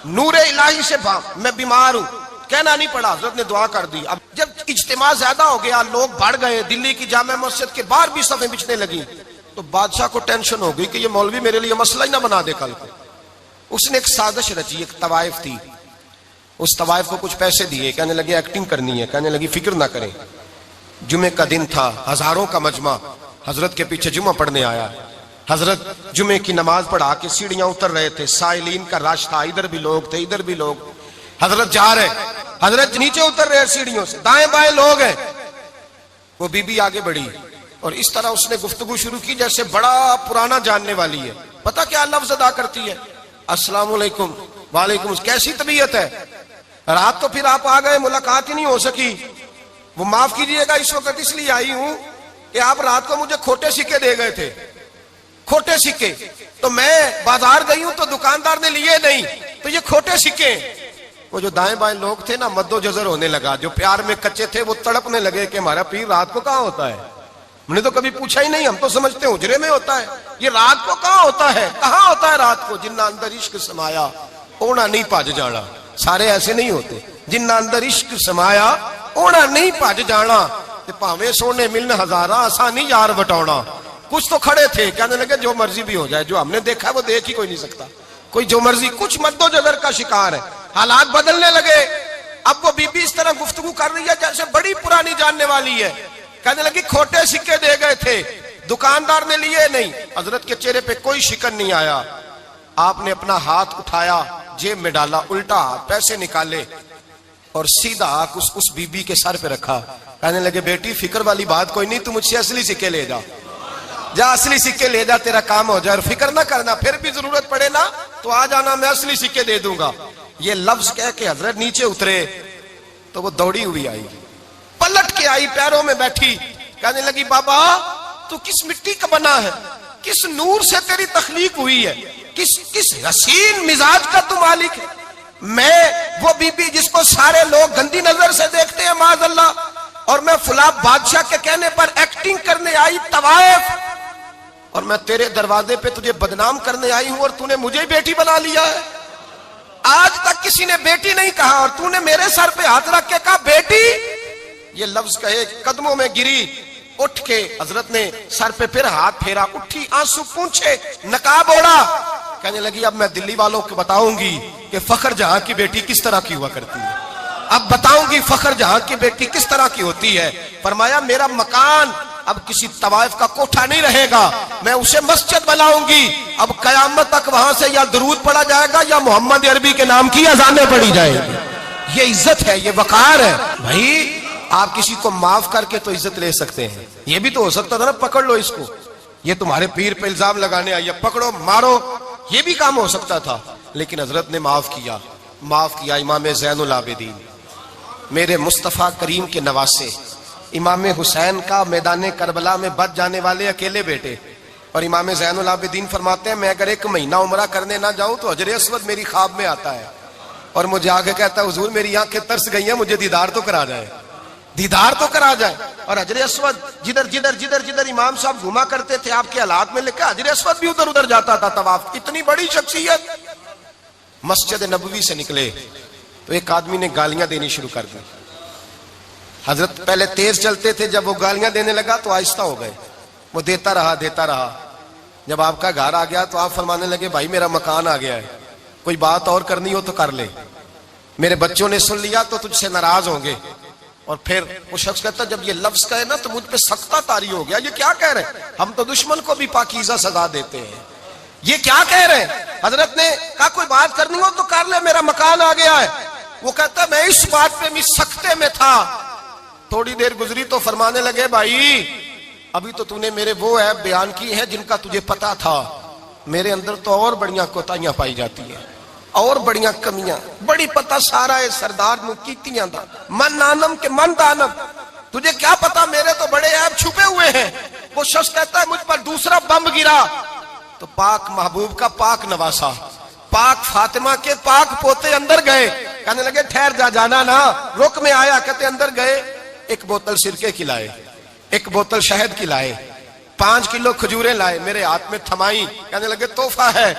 नूर इलाही से। मैं बीमार हूं कहना नहीं पड़ा, हजरत ने दुआ कर दी। अब जब इज्तिमा ज्यादा हो गया, लोग बढ़ गए, दिल्ली की जामे मस्जिद के बाहर भी सफे बिछने लगी, तो बादशाह को टेंशन हो गई कि ये मौलवी मेरे लिए मसला ही ना बना दे कल को। उसने एक साजिश रची, एक तवाइफ थी, उस तवाइफ को कुछ पैसे दिए, कहने लगे एक्टिंग करनी है, कहने लगी फिक्र ना करें। जुमे का दिन था, हजारों का मजमा हजरत के पीछे जुमा पढ़ने आया। हजरत जुमे की नमाज पढ़ा के सीढ़ियां उतर रहे थे, साइलीन का रश था, इधर भी लोग थे इधर भी लोग। हजरत जा रहे, हजरत नीचे उतर रहे सीढ़ियों से, दाएं बाएं लोग हैं। वो बीबी आगे बढ़ी और इस तरह उसने गुफ्तगू शुरू की जैसे बड़ा पुराना जानने वाली है। पता क्या लफ्ज अदा करती है, अस्सलाम वालेकुम, वालेकुम, कैसी तबीयत है। रात तो फिर आप आ गए, मुलाकात ही नहीं हो सकी, वो माफ कीजिएगा इस वक्त इसलिए आई हूं कि आप रात को मुझे खोटे सिक्के दे गए थे, खोटे सिक्के, तो मैं बाजार गई हूं तो दुकानदार ने लिए नहीं, तो ये खोटे सिक्के। वो जो दाएं बाएं लोग थे ना, मद्दो जजर होने लगा, जो प्यार में कच्चे थे वो तड़पने लगे कि हमारा पीर रात को कहाँ होता है, हमने तो कभी पूछा ही नहीं, हम तो समझते हैं हुजरे में होता है, ये रात को कहाँ होता है, कहाँ होता है रात को। जिन्ना अंदर इश्क समाया ओना नहीं भज जाना, सारे ऐसे नहीं होते, जिन्ना अंदर इश्क समाया ओना नहीं भज जाना, भावे सोने मिलन हजारा आसानी यार बटौना। कुछ तो खड़े थे, कहने लगे जो मर्जी भी हो जाए, जो हमने देखा वो देख ही कोई नहीं सकता, कोई जो मर्जी, कुछ मद्दो जदर का शिकार है। हालात बदलने लगे, अब वो बीबी इस तरह गुफ्तगू कर रही है जैसे बड़ी पुरानी जानने वाली है। कहने लगी खोटे सिक्के दे गए थे, दुकानदार ने लिए नहीं। हजरत के चेहरे पे कोई शिकन नहीं आया, आपने अपना हाथ उठाया, जेब में डाला, उल्टा हाथ, पैसे निकाले और सीधा हाथ उस बीबी के सर पे रखा। कहने लगे बेटी फिक्र वाली बात कोई नहीं, तू मुझसे असली सिक्के ले जा, जा असली सिक्के ले जा, तेरा काम हो जाए, और फिक्र ना करना, फिर भी जरूरत पड़े ना तो आ जाना, मैं असली सिक्के दे दूंगा। ये लफ्ज कह के हजरत नीचे उतरे तो वो दौड़ी हुई आई, पलट के आई, पैरों में बैठी, कहने लगी बाबा तू किस मिट्टी का बना है, किस नूर से तेरी तखलीक हुई है, किस हसीन मिजाज का तू मालिक है। मैं वो बीबी जिसको सारे लोग गंदी नजर से देखते हैं माज़अल्लाह, और मैं फुला बादशाह के कहने पर एक्टिंग करने आई तवाइफ, और मैं तेरे दरवाजे पे तुझे बदनाम करने आई हूं और तूने मुझे ही बेटी बना लिया है। आज तक किसी ने बेटी नहीं कहा और तूने मेरे सर पे हाथ रख के कहा बेटी। ये लफ्ज कहे, कदमों में गिरी, उठ के हजरत ने सर पे फिर हाथ फेरा, उठी, आंसू पूंछे, नकाब ओढ़ा, कहने लगी अब मैं दिल्ली वालों को बताऊंगी कि फखर जहां की बेटी किस तरह की हुआ करती है, अब बताऊंगी फखर जहां की बेटी किस तरह की होती है। फरमाया मेरा मकान अब किसी तवाइफ का कोठा नहीं रहेगा, मैं उसे मस्जिद बनाऊंगी, अब कयामत तक वहां से या दरूद पढ़ा जाएगा या मोहम्मद अरबी के नाम की अजानें पढ़ी जाएगी। ये इज्जत है, ये वकार है। भाई आप किसी को माफ करके तो इज्जत ले सकते हैं, ये भी तो हो सकता था ना पकड़ लो इसको, ये तुम्हारे पीर पे इल्जाम लगाने आई है, पकड़ो मारो, ये भी काम हो सकता था, लेकिन हजरत ने माफ किया, माफ किया। इमाम ज़ैनुल आबिदीन, मेरे मुस्तफ़ा करीम के नवासे, इमाम हुसैन का मैदान करबला में बच जाने वाले अकेले बेटे, और इमाम ज़ैनुल आबिदीन फरमाते हैं मैं अगर 1 महीना उम्रा करने ना जाऊं तो हजर अस्वद मेरी ख्वाब में आता है और मुझे आके कहता है हुजूर मेरी आंखें तरस गई हैं, मुझे दीदार तो करा जाए, दीदार तो करा जाए। और हजर अस्वद जिधर जिधर जिधर जिधर इमाम साहब घुमा करते थे आपके हालात में लिखा हजर अस्वद भी उधर उधर जाता था तवाफ। इतनी बड़ी शख्सियत। मस्जिद नबवी से निकले तो एक आदमी ने गालियां देनी शुरू कर दी। हजरत पहले तेज चलते थे, जब वो गालियां देने लगा तो आहिस्ता हो गए। वो देता रहा देता रहा। जब आपका घर आ गया तो आप फरमाने लगे भाई मेरा मकान आ गया है, कोई बात और करनी हो तो कर ले, मेरे बच्चों ने सुन लिया तो तुझसे नाराज होंगे। और फिर वो शख्स कहता जब ये लफ्ज कहे ना तो मुझ पे सख्ता तारी हो गया, ये क्या कह रहे हैं, हम तो दुश्मन को भी पाकीज़ा सजा देते हैं, ये क्या कह रहे हैं। हजरत ने कहा कोई बात करनी हो तो कर ले, मेरा मकान आ गया है। वो कहता मैं इस बात पे भी सख्ते में था। थोड़ी देर गुजरी तो फरमाने लगे भाई अभी तो तूने मेरे वो ऐप बयान की है जिनका तुझे पता था, मेरे अंदर तो और बढ़िया कोताहियां पाई जाती है और बढ़िया कमियां, बड़ी पता सारा है सरदार कीतियां दा मन नानम के मन दानम, तुझे क्या पता मेरे तो बड़े ऐप छुपे हुए हैं। वो शख्स कहता है मुझ पर दूसरा बम गिरा तो पाक महबूब का पाक नवासा, पाक फातिमा के पाक पोते अंदर गए। कहने लगे ठहर जा, जाना ना, रुक में आया। कहते अंदर गए, 1 बोतल सिरके की लाए, 1 बोतल शहद की लाए, 5 किलो खजूरें लाए, मेरे हाथ में थमाई। कहने लगे तोहफा है।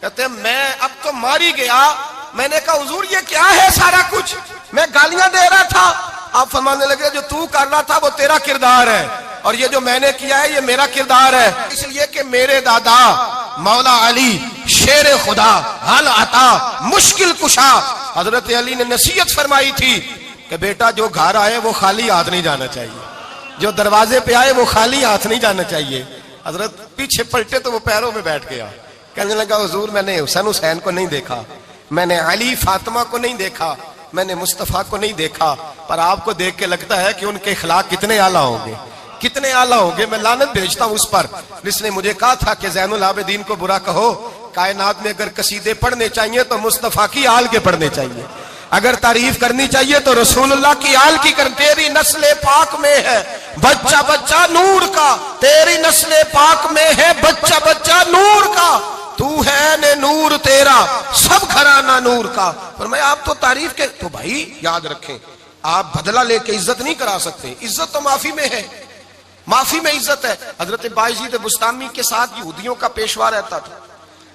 कहते मैं अब तो मारी गया। मैंने कहा हुजूर ये क्या है सारा कुछ, मैं गालियां दे रहा था। आप फरमाने लगे जो तू कर रहा था वो तेरा किरदार है और ये जो मैंने किया है ये मेरा किरदार है। इसलिए कि मेरे दादा मौला अली शेर खुदा हल आता मुश्किल कुशा, हजरत अली ने नसीहत फरमाई थी कि बेटा जो घर आए वो खाली हाथ नहीं जाना चाहिए, जो दरवाजे पे आए वो खाली हाथ नहीं जाना चाहिए। हजरत पीछे पलटे तो वो पैरों में बैठ गया। कहने लगा हुजूर मैंने हुसैन को नहीं देखा, मैंने अली फातिमा को नहीं देखा, मैंने मुस्तफा को नहीं देखा, पर आपको देख के लगता है कि उनके खिलाफ कितने आला होंगे, कितने आला होंगे। मैं लानत भेजता हूं उस पर जिसने मुझे कहा था कि ज़ैनुल आबिदीन को बुरा कहो, कायनात में अगर कसीदे पढ़ने चाहिए तो मुस्तफा की आल के पढ़ने चाहिए, अगर तारीफ करनी चाहिए तो रसूलुल्लाह की आल की कर। तेरी नस्ले पाक में है बच्चा बच्चा नूर का, तेरी नस्ले पाक में है बच्चा बच्चा नूर का, तू है ने नूर तेरा सब घराना नूर का। पर मैं आप तो तारीफ के तो भाई याद रखें, आप बदला लेके इज्जत नहीं करा सकते, इज्जत तो माफी में है, माफी में इज्जत है। हजरत बायजीद बुस्तामी के साथ यहूदियों का पेशवा रहता था।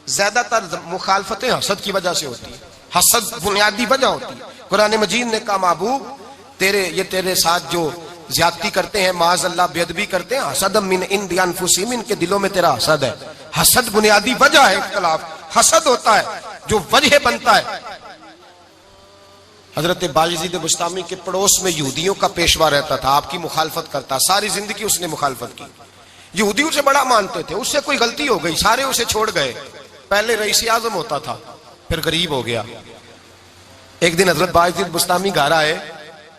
ज्यादातर मुखालफतें हसद की वजह से होती है, हसद बुनियादी वजह होती है। कुरान मजीद ने कहा महबूब तेरे साथ जो ज्यादती करते हैं, माज़अल्लाह बेअदबी करते हैं, हसद मिन इंदी अनफुसिहिम, इनके दिलों में तेरा हसद है। हसद बुनियादी वजह है, इख्तिलाफ हसद होता है जो वजह बनता है। हजरत बायजीद बुस्तामी के पड़ोस में यहूदियों का पेशवा रहता था, आपकी मुखालफत करता, सारी जिंदगी उसने मुखालफत की। यहूदी उसे बड़ा मानते थे, उससे कोई गलती हो गई सारे उसे छोड़ गए। पहले रईस आजम होता था, फिर गरीब हो गया। एक दिन हजरत बायजीद बुस्तामी घर आए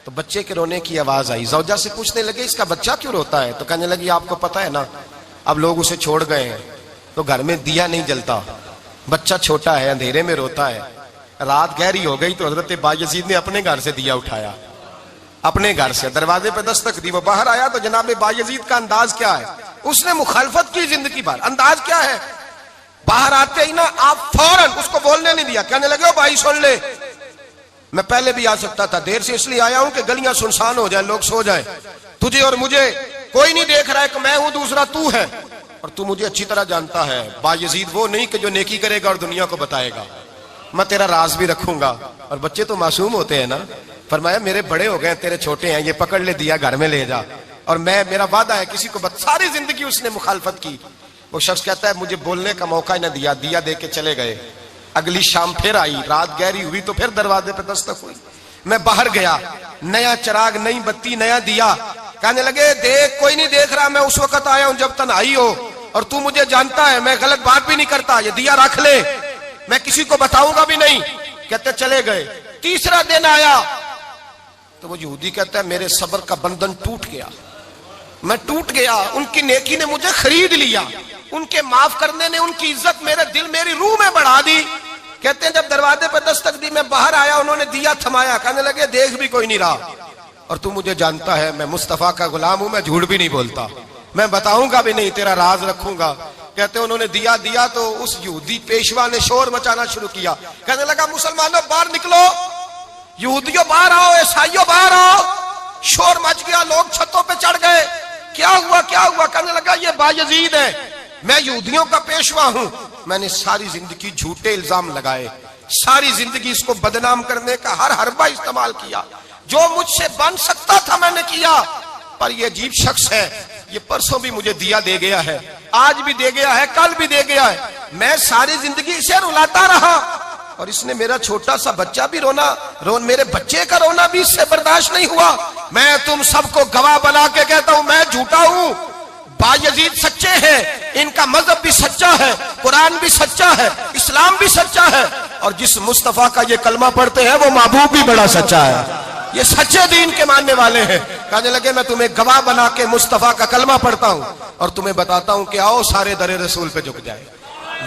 तो बच्चे के रोने की आवाज आई। जौजा से पूछने लगे इसका बच्चा क्यों रोता है, तो कहने लगी आपको पता है ना अब लोग उसे छोड़ गए हैं तो घर में दिया नहीं जलता, बच्चा छोटा है अंधेरे में रोता है। रात गहरी हो गई तो हजरत बायजीद ने अपने घर से दिया उठाया, अपने घर से दरवाजे पे दस्तक दी। वो बाहर आया तो जनाब बायजीद का अंदाज क्या है, उसने मुखालफत की जिंदगी भर। अंदाज क्या है, बाहर आते ही ना आप फौरन उसको बोलने नहीं दिया। कहने लगे ओ भाई सुन ले, मैं पहले भी आ सकता था, देर से इसलिए आया हूं कि गलियां सुनसान हो जाए, लोग सो जाए, तुझे और मुझे कोई नहीं देख रहा है कि मैं हूं दूसरा तू है, और तू मुझे अच्छी तरह जानता है। बायजीद वो नहीं कि जो नेकी करेगा और दुनिया को बताएगा, मैं तेरा राज भी रखूंगा। और बच्चे तो मासूम होते हैं ना। फरमाया मेरे बड़े हो गए, तेरे छोटे हैं, ये पकड़ ले दिया घर में ले जा, और मैं मेरा वादा है किसी को सारी जिंदगी उसने मुखालफत की। वो शख्स कहता है मुझे बोलने का मौका ही ना दिया, दिया दे के चले गए। अगली शाम फिर आई, रात गहरी हुई तो फिर दरवाजे पे दस्तक हुई। मैं बाहर गया, नया चिराग, नई बत्ती, नया दिया। कहने लगे देख कोई नहीं देख रहा, मैं उस वक्त आया हूं जब तन्हाई हो, और तू मुझे जानता है मैं गलत बात भी नहीं करता, ये दिया रख ले, मैं किसी को बताऊंगा भी नहीं। कहते चले गए। तीसरा दिन आया तो वो यहूदी कहता है मेरे सब्र का बंधन टूट गया, मैं टूट गया, उनकी नेकी ने मुझे खरीद लिया, उनके माफ करने ने उनकी इज्जत मेरे दिल मेरी रूह में बढ़ा दी। कहते हैं जब दरवाजे पर दस्तक दी, मैं बाहर आया, उन्होंने दिया थमाया। कहने लगे देख भी कोई नहीं रहा, और तू मुझे जानता है मैं मुस्तफा का गुलाम हूं, मैं झूठ भी नहीं बोलता, मैं बताऊंगा भी नहीं, तेरा राज रखूंगा। कहते उन्होंने दिया दिया तो उस यहूदी पेशवा ने शोर मचाना शुरू किया, कहने लगा मुसलमानों बाहर निकलो, यहूदियों बाहर आओ, ईसाइयों बाहर आओ। शोर मच गया, लोग छतों पे चढ़ गए। क्या हुआ क्या हुआ? कहने लगा ये बायजीद है, मैं यहूदियों का पेशवा हूं। मैंने सारी जिंदगी झूठे इल्जाम लगाए, सारी जिंदगी इसको बदनाम करने का हर हरबा इस्तेमाल किया, जो मुझसे बन सकता था मैंने किया। पर ये अजीब शख्स है, ये परसों भी मुझे दिया दे गया है, आज भी दे गया है, कल भी दे गया है। मैं सारी जिंदगी इसे रुलाता रहा और इसने मेरा छोटा सा बच्चा भी मेरे बच्चे का रोना भी इससे बर्दाश्त नहीं हुआ। मैं तुम सबको गवाह बना के कहता हूं मैं झूठा हूं, बायजीद सच्चे हैं, इनका मजहब भी सच्चा है, कुरान भी सच्चा है, इस्लाम भी सच्चा है, और जिस मुस्तफा का ये कलमा पढ़ते हैं वो महबूब भी बड़ा सच्चा है, ये सच्चे दीन के मानने वाले हैं। कहने लगे मैं तुम्हें गवाह बना के मुस्तफा का कलमा पढ़ता हूं और तुम्हें बताता हूं कि आओ सारे दरे रसूल पे झुक जाए।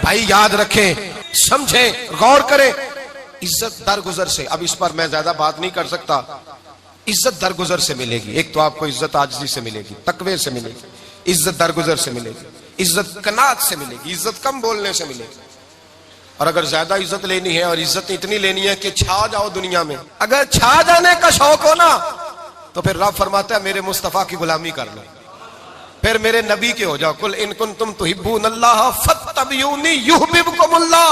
भाई याद रखें, समझें, गौर करें, इज्जत दरगुजर से, अब इस पर मैं ज्यादा बात नहीं कर सकता, इज्जत दरगुजर से मिलेगी। एक तो आपको इज्जत आजिज़ी से मिलेगी, तकवे से मिलेगी, इज्जत दरगुजर से मिलेगी, इज्जत कनात से मिलेगी, इज्जत कम बोलने से मिलेगी। और अगर ज्यादा इज्जत लेनी है और इज्जत इतनी लेनी है कि छा जाओ दुनिया में, अगर छा जाने का शौक हो ना, तो फिर रब फरमाता है मेरे मुस्तफा की गुलामी कर लो, फिर मेरे नबी के हो जाओ। कुल इन कुंतुम तुहिब्बूनल्लाह फत्तबिऊनी युहब्बिबकुमुल्लाह,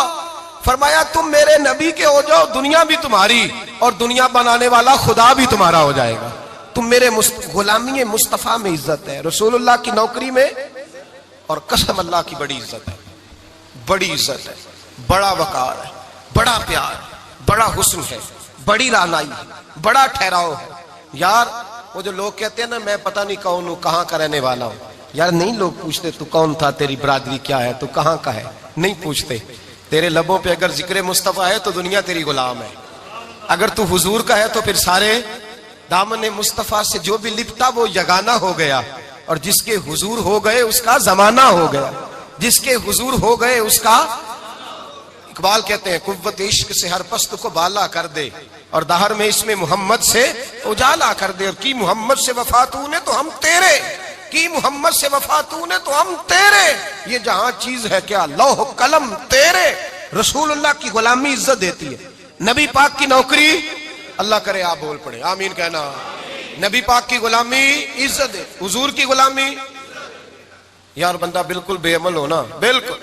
फरमाया तुम मेरे नबी के हो जाओ, दुनिया भी तुम्हारी और दुनिया बनाने वाला खुदा भी तुम्हारा हो जाएगा। तुम मेरे गुलामी मुस्तफा में इज्जत है, रसूलुल्लाह की नौकरी में, और कसम अल्लाह की बड़ी इज्जत है, बड़ी इज्जत है, बड़ा वकार है, बड़ा प्यार, बड़ा हुस्न है, बड़ी रानाई है, बड़ा ठहराव है। यार वो जो लोग कहते हैं ना मैं पता नहीं कौन हूं, कहां का रहने वाला हूं, यार नहीं लोग पूछते तू कौन था, तेरी बरादरी क्या है, तू कहां का है, नहीं पूछते। तेरे लबों पे अगर जिक्र मुस्तफा है तो दुनिया तेरी गुलाम है, अगर तू हुजूर का है तो फिर सारे दामन मुस्तफा से जो भी लिपटा वो यगाना हो गया, और जिसके हुजूर हो गए उसका जमाना हो गया, जिसके हुजूर हो गए उसका। इकबाल कहते हैं कुव्वत इश्क से हर पस्त को बाला कर दे और दहर में इसमें मोहम्मद से उजाला कर दे। और की मोहम्मद से वफा तूने तो हम तेरे, की मोहम्मद से वफा तूने तो हम तेरे, ये जहां चीज है क्या लौह कलम तेरे। रसूलुल्लाह की गुलामी इज्जत देती है, नबी पाक की नौकरी, अल्लाह करे आप बोल पड़े आमीन कहना, नबी पाक की गुलामी इज्जत दे, हुजूर की गुलामी। यार बंदा बिल्कुल बेअमल हो ना, बिल्कुल,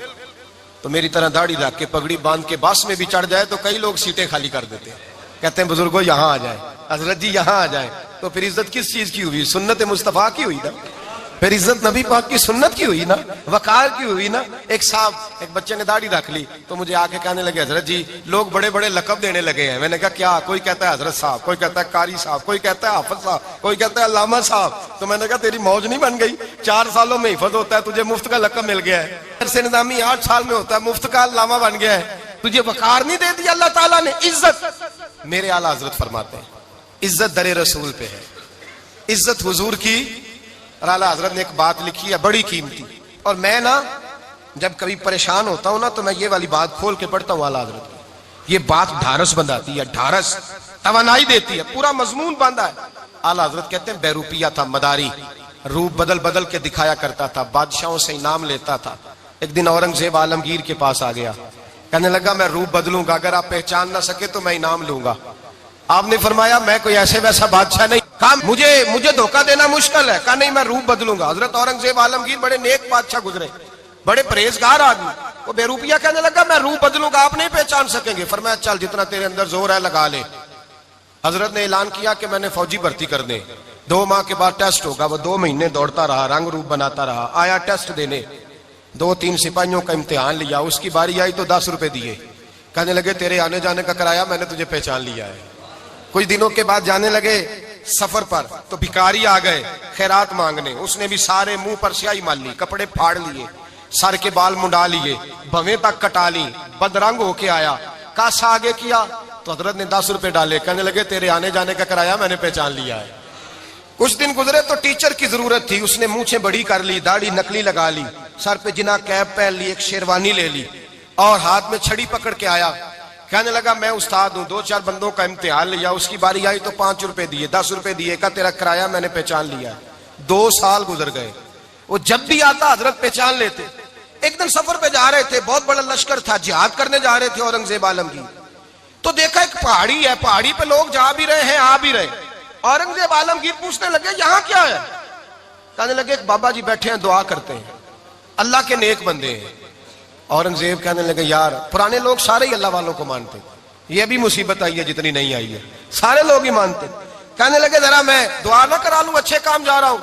तो मेरी तरह दाढ़ी रख के पगड़ी बांध के बस में भी चढ़ जाए तो कई लोग सीटें खाली कर देते हैं, कहते हैं बुजुर्गो यहां आ जाए, हजरत जी यहां आ जाए। तो फिर इज्जत किस चीज की हुई? सुन्नत मुस्तफा की हुई ना, फिर इज्जत नबी पाक की सुन्नत की हुई ना, वकार की हुई ना। एक साहब, एक बच्चे ने दाढ़ी रख ली तो मुझे आके कहने लगे हजरत जी लोग बड़े बड़े लकब देने लगे हैं। मैंने कहा क्या? कोई कहता है हजरत साहब, कोई कहता है कारी साहब, कोई कहता है हाफिज साहब, कोई कहता है अल्लामा साहब। तो मैंने कहा तेरी मौज नहीं बन गई, 4 सालों में हिफज होता है, तुझे मुफ्त का लकब मिल गया है, से निजामी 8 साल में होता है, मुफ्त का अल्लामा बन गया है, तुझे वकार नहीं दे दिया अल्लाह ताला ने, इज्जत। मेरे आला हजरत फरमाते हैं इज्जत दरे रसूल पे है, इज्जत हुजूर की। और आला हजरत ने एक बात लिखी है बड़ी कीमती, और मैं ना जब कभी परेशान होता हूं ना तो मैं ये वाली बात खोल के पढ़ता हूं आला हजरत की। ये बात ढारस बंधाती है, ढारस तवानाई देती है, पूरा मजमून बांधा है। आला हजरत कहते हैं बैरूपिया था मदारी, रूप बदल बदल के दिखाया करता था, बादशाहों से इनाम लेता था। एक दिन औरंगजेब आलमगीर के पास आ गया, कहने लगा मैं रूप बदलूंगा, अगर आप पहचान ना सके तो मैं इनाम लूंगा। आपने फरमाया मैं कोई ऐसे वैसा बादशाह नहीं, कहा मुझे धोखा देना मुश्किल है, कहा नहीं मैं रूप बदलूंगा। हजरत औरंगजेब आलमगीर बड़े नेक बादशाह गुजरे, बड़े परहेजगार आदमी, वो बेरूपिया कहने लगा मैं रूप बदलूंगा, आप नहीं पहचान सकेंगे। फरमाया चल जितना तेरे अंदर जोर है लगा ले। हजरत ने ऐलान किया कि मैंने फौजी भर्ती कर दे, 2 माह के बाद टेस्ट होगा। वो 2 महीने दौड़ता रहा, रंग रूप बनाता रहा, आया टेस्ट देने, 2-3 सिपाहियों का इम्तिहान लिया, उसकी बारी आई तो 10 रुपए दिए, कहने लगे तेरे आने जाने का किराया मैंने तुझे पहचान लिया है। कुछ दिनों के बाद जाने लगे सफर पर तो भिखारी आ गए खैरात मांगने, उसने भी सारे मुंह पर स्याही मार ली, कपड़े फाड़ लिए, सर के बाल मुंडा लिए, भवें तक कटा ली, बदरंग होके आया, कासा आगे किया तो हजरत ने 10 रुपए डाले, कहने लगे तेरे आने जाने का किराया मैंने पहचान लिया है। कुछ दिन गुजरे तो टीचर की जरूरत थी, उसने मूछें बड़ी कर ली, दाढ़ी नकली लगा ली, सर पे जिना कैप पहन ली, एक शेरवानी ले ली और हाथ में छड़ी पकड़ के आया। कहने लगा मैं उस्ताद हूं, 2-4 बंदों का इम्तिहान लिया, उसकी बारी आई तो 5 रुपए दिए, 10 रुपए दिए, का तेरा किराया मैंने पहचान लिया। 2 साल गुजर गए, वो जब भी आता हजरत पहचान लेते। एक दिन सफर पे जा रहे थे, बहुत बड़ा लश्कर था, जिहाद करने जा रहे थे औरंगजेब आलम की। तो देखा एक पहाड़ी है, पहाड़ी पे लोग जा भी रहे हैं, आ भी रहे। औरंगजेब आलमगीर पूछने लगे यहाँ क्या है? कहने लगे एक बाबा जी बैठे हैं, दुआ करते हैं, अल्लाह के नेक बंदे हैं। औरंगजेब कहने लगे यार पुराने लोग सारे ही अल्लाह वालों को मानते, ये भी मुसीबत आई है जितनी नहीं आई है, सारे लोग ही मानते। कहने लगे जरा मैं दुआ ना करा लूं, अच्छे काम जा रहा हूं।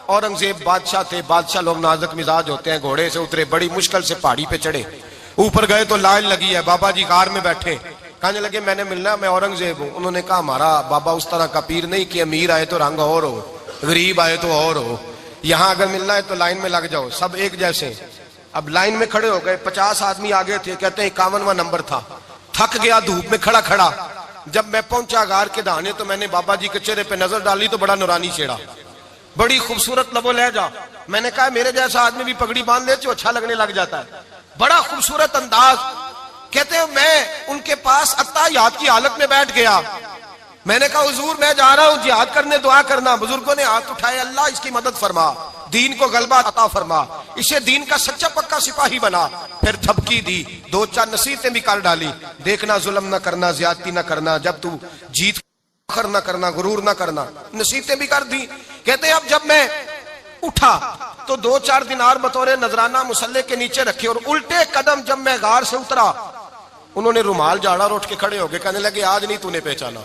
औरंगजेब बादशाह थे, बादशाह लोग नाजुक मिजाज होते हैं, घोड़े से उतरे, बड़ी मुश्किल से पहाड़ी पे चढ़े, ऊपर गए तो लाइन लगी है, बाबा जी कार में बैठे। कहने लगे मैंने मिलना, मैं औरंगजेब हूं। उन्होंने कहा हमारा बाबा उस तरह का पीर नहीं कि अमीर आए तो रंग और हो, गरीब आए तो और हो, यहाँ अगर मिलना है तो लाइन में लग जाओ, सब एक जैसे। अब लाइन में खड़े हो गए, 50 आदमी आगे थे, कहते हैं 51वां नंबर था। थक गया धूप में खड़ा खड़ा। जब मैं पहुंचा गार के दाने तो मैंने बाबा जी के चेहरे पे नजर डाली तो बड़ा नूरानी चेहरा, बड़ी खूबसूरत लबो लहजा। मैंने कहा मेरे जैसा आदमी भी पगड़ी बांध ले तो अच्छा लगने लग जाता है, बड़ा खूबसूरत अंदाज। कहते हैं मैं उनके पास अत्ताहियात की हालत में बैठ गया। मैंने कहा हुजूर मैं जा रहा हूं जिहाद करने, दुआ करना। बुजुर्गों ने हाथ उठाए, अल्लाह इसकी मदद फरमा, दीन को गलबा अता फरमा, इसे दीन का सच्चा पक्का सिपाही बना। फिर थपकी दी, 2-4 नसीहतें भी कर डाली, देखना जुल्म न करना, ज्यादती न करना, जब तू जीत फख्र न करना, गुरूर न करना, नसीहतें भी कर दी। कहते हैं अब जब मैं उठा तो 2-4 दिनार बतौर नजराना मुसल्ले के नीचे रखे, और उल्टे कदम जब मैं गार से उतरा उन्होंने रुमाल झाड़ा और उठ के खड़े हो गए। कहने लगे आज नहीं तूने पहचाना,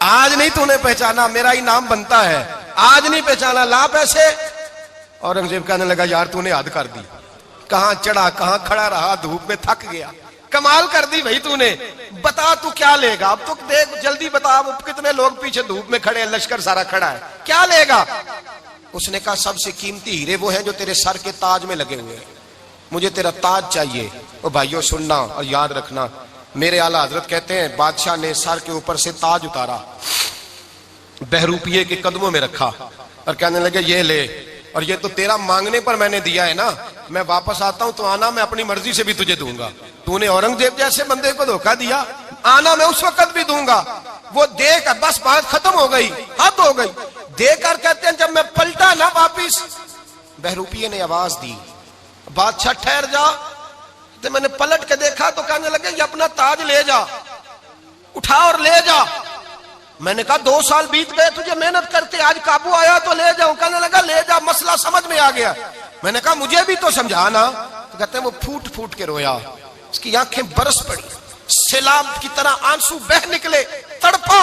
आज नहीं तूने पहचाना, मेरा ही नाम बनता है, आज नहीं पहचाना, ला पैसे। औरंगजेब कहने लगा यार तूने हद कर दी, कहां चढ़ा कहां खड़ा रहा, धूप में थक गया, कमाल कर दी भाई तूने, बता तू क्या लेगा, अब तो देख जल्दी बता, अब कितने लोग पीछे धूप में खड़े हैं, लश्कर सारा खड़ा है, क्या लेगा? उसने कहा सबसे कीमती हीरे वो हैं जो तेरे सर के ताज में लगे हुए हैं, मुझे तेरा ताज चाहिए। ओ भाइयों सुनना और याद रखना, मेरे आला हजरत कहते हैं बादशाह ने सर के ऊपर से ताज उतारा, बहरूपिये के कदमों में रखा और कहने लगे ये ले, और ये तो तेरा मांगने पर मैंने दिया है ना, मैं वापस आता हूं तो आना, मैं अपनी मर्जी से भी तुझे दूंगा। तूने औरंगजेब जैसे बंदे को धोखा दिया, आना मैं उस वक्त भी दूंगा। वो देकर बस बात खत्म हो गई, हद हो गई। देकर कहते हैं जब मैं पलटा ना वापिस, बहरूपिये ने आवाज दी बादशाह ठहर जा। तो मैंने पलट के देखा तो कहने लगे ये अपना ताज ले जा, उठा और ले जा। मैंने कहा 2 साल बीत गए तुझे मेहनत करते, आज काबू आया तो ले जाऊं। कहने लगा ले जा, मसला समझ में आ गया। मैंने कहा मुझे भी तो समझाना। तो कहते हैं वो फूट फूट के रोया, उसकी आंखें बरस पड़ी, सैलाब की तरह आंसू बह निकले, तड़पा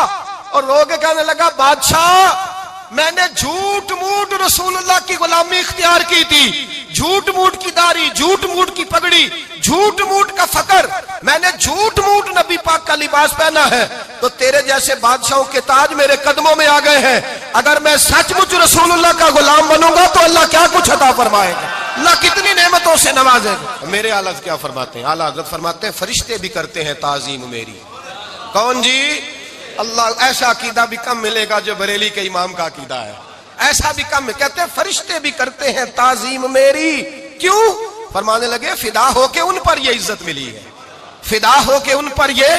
और रो के कहने लगा बादशाह मैंने झूठ मूठ रसूलुल्लाह की गुलामी इख्तियार की थी, झूठ मूठ की दाढ़ी, झूठ मूठ की पगड़ी, झूठ मूठ का फकर, मैंने झूठ मूठ नबी पाक का लिबास पहना है, तो तेरे जैसे बादशाहों के ताज मेरे कदमों में आ गए हैं। अगर मैं सचमुच रसूलुल्लाह का गुलाम बनूंगा तो अल्लाह क्या कुछ अता फरमाएगा, अल्लाह कितनी नेमतों से नवाजेगा। मेरे आला क्या फरमाते हैं, आला हज़रत फरमाते हैं फरिश्ते भी करते हैं ताजीम मेरी। कौन जी? अल्लाह। ऐसा अकीदा भी कम मिलेगा जो बरेली के इमाम का अकीदा है, ऐसा भी कम। कहते हैं फरिश्ते भी करते हैं ताजीम मेरी। क्यों? फरमाने लगे फिदा होके उन पर ये इज्जत मिली है, फिदा होके उन पर ये।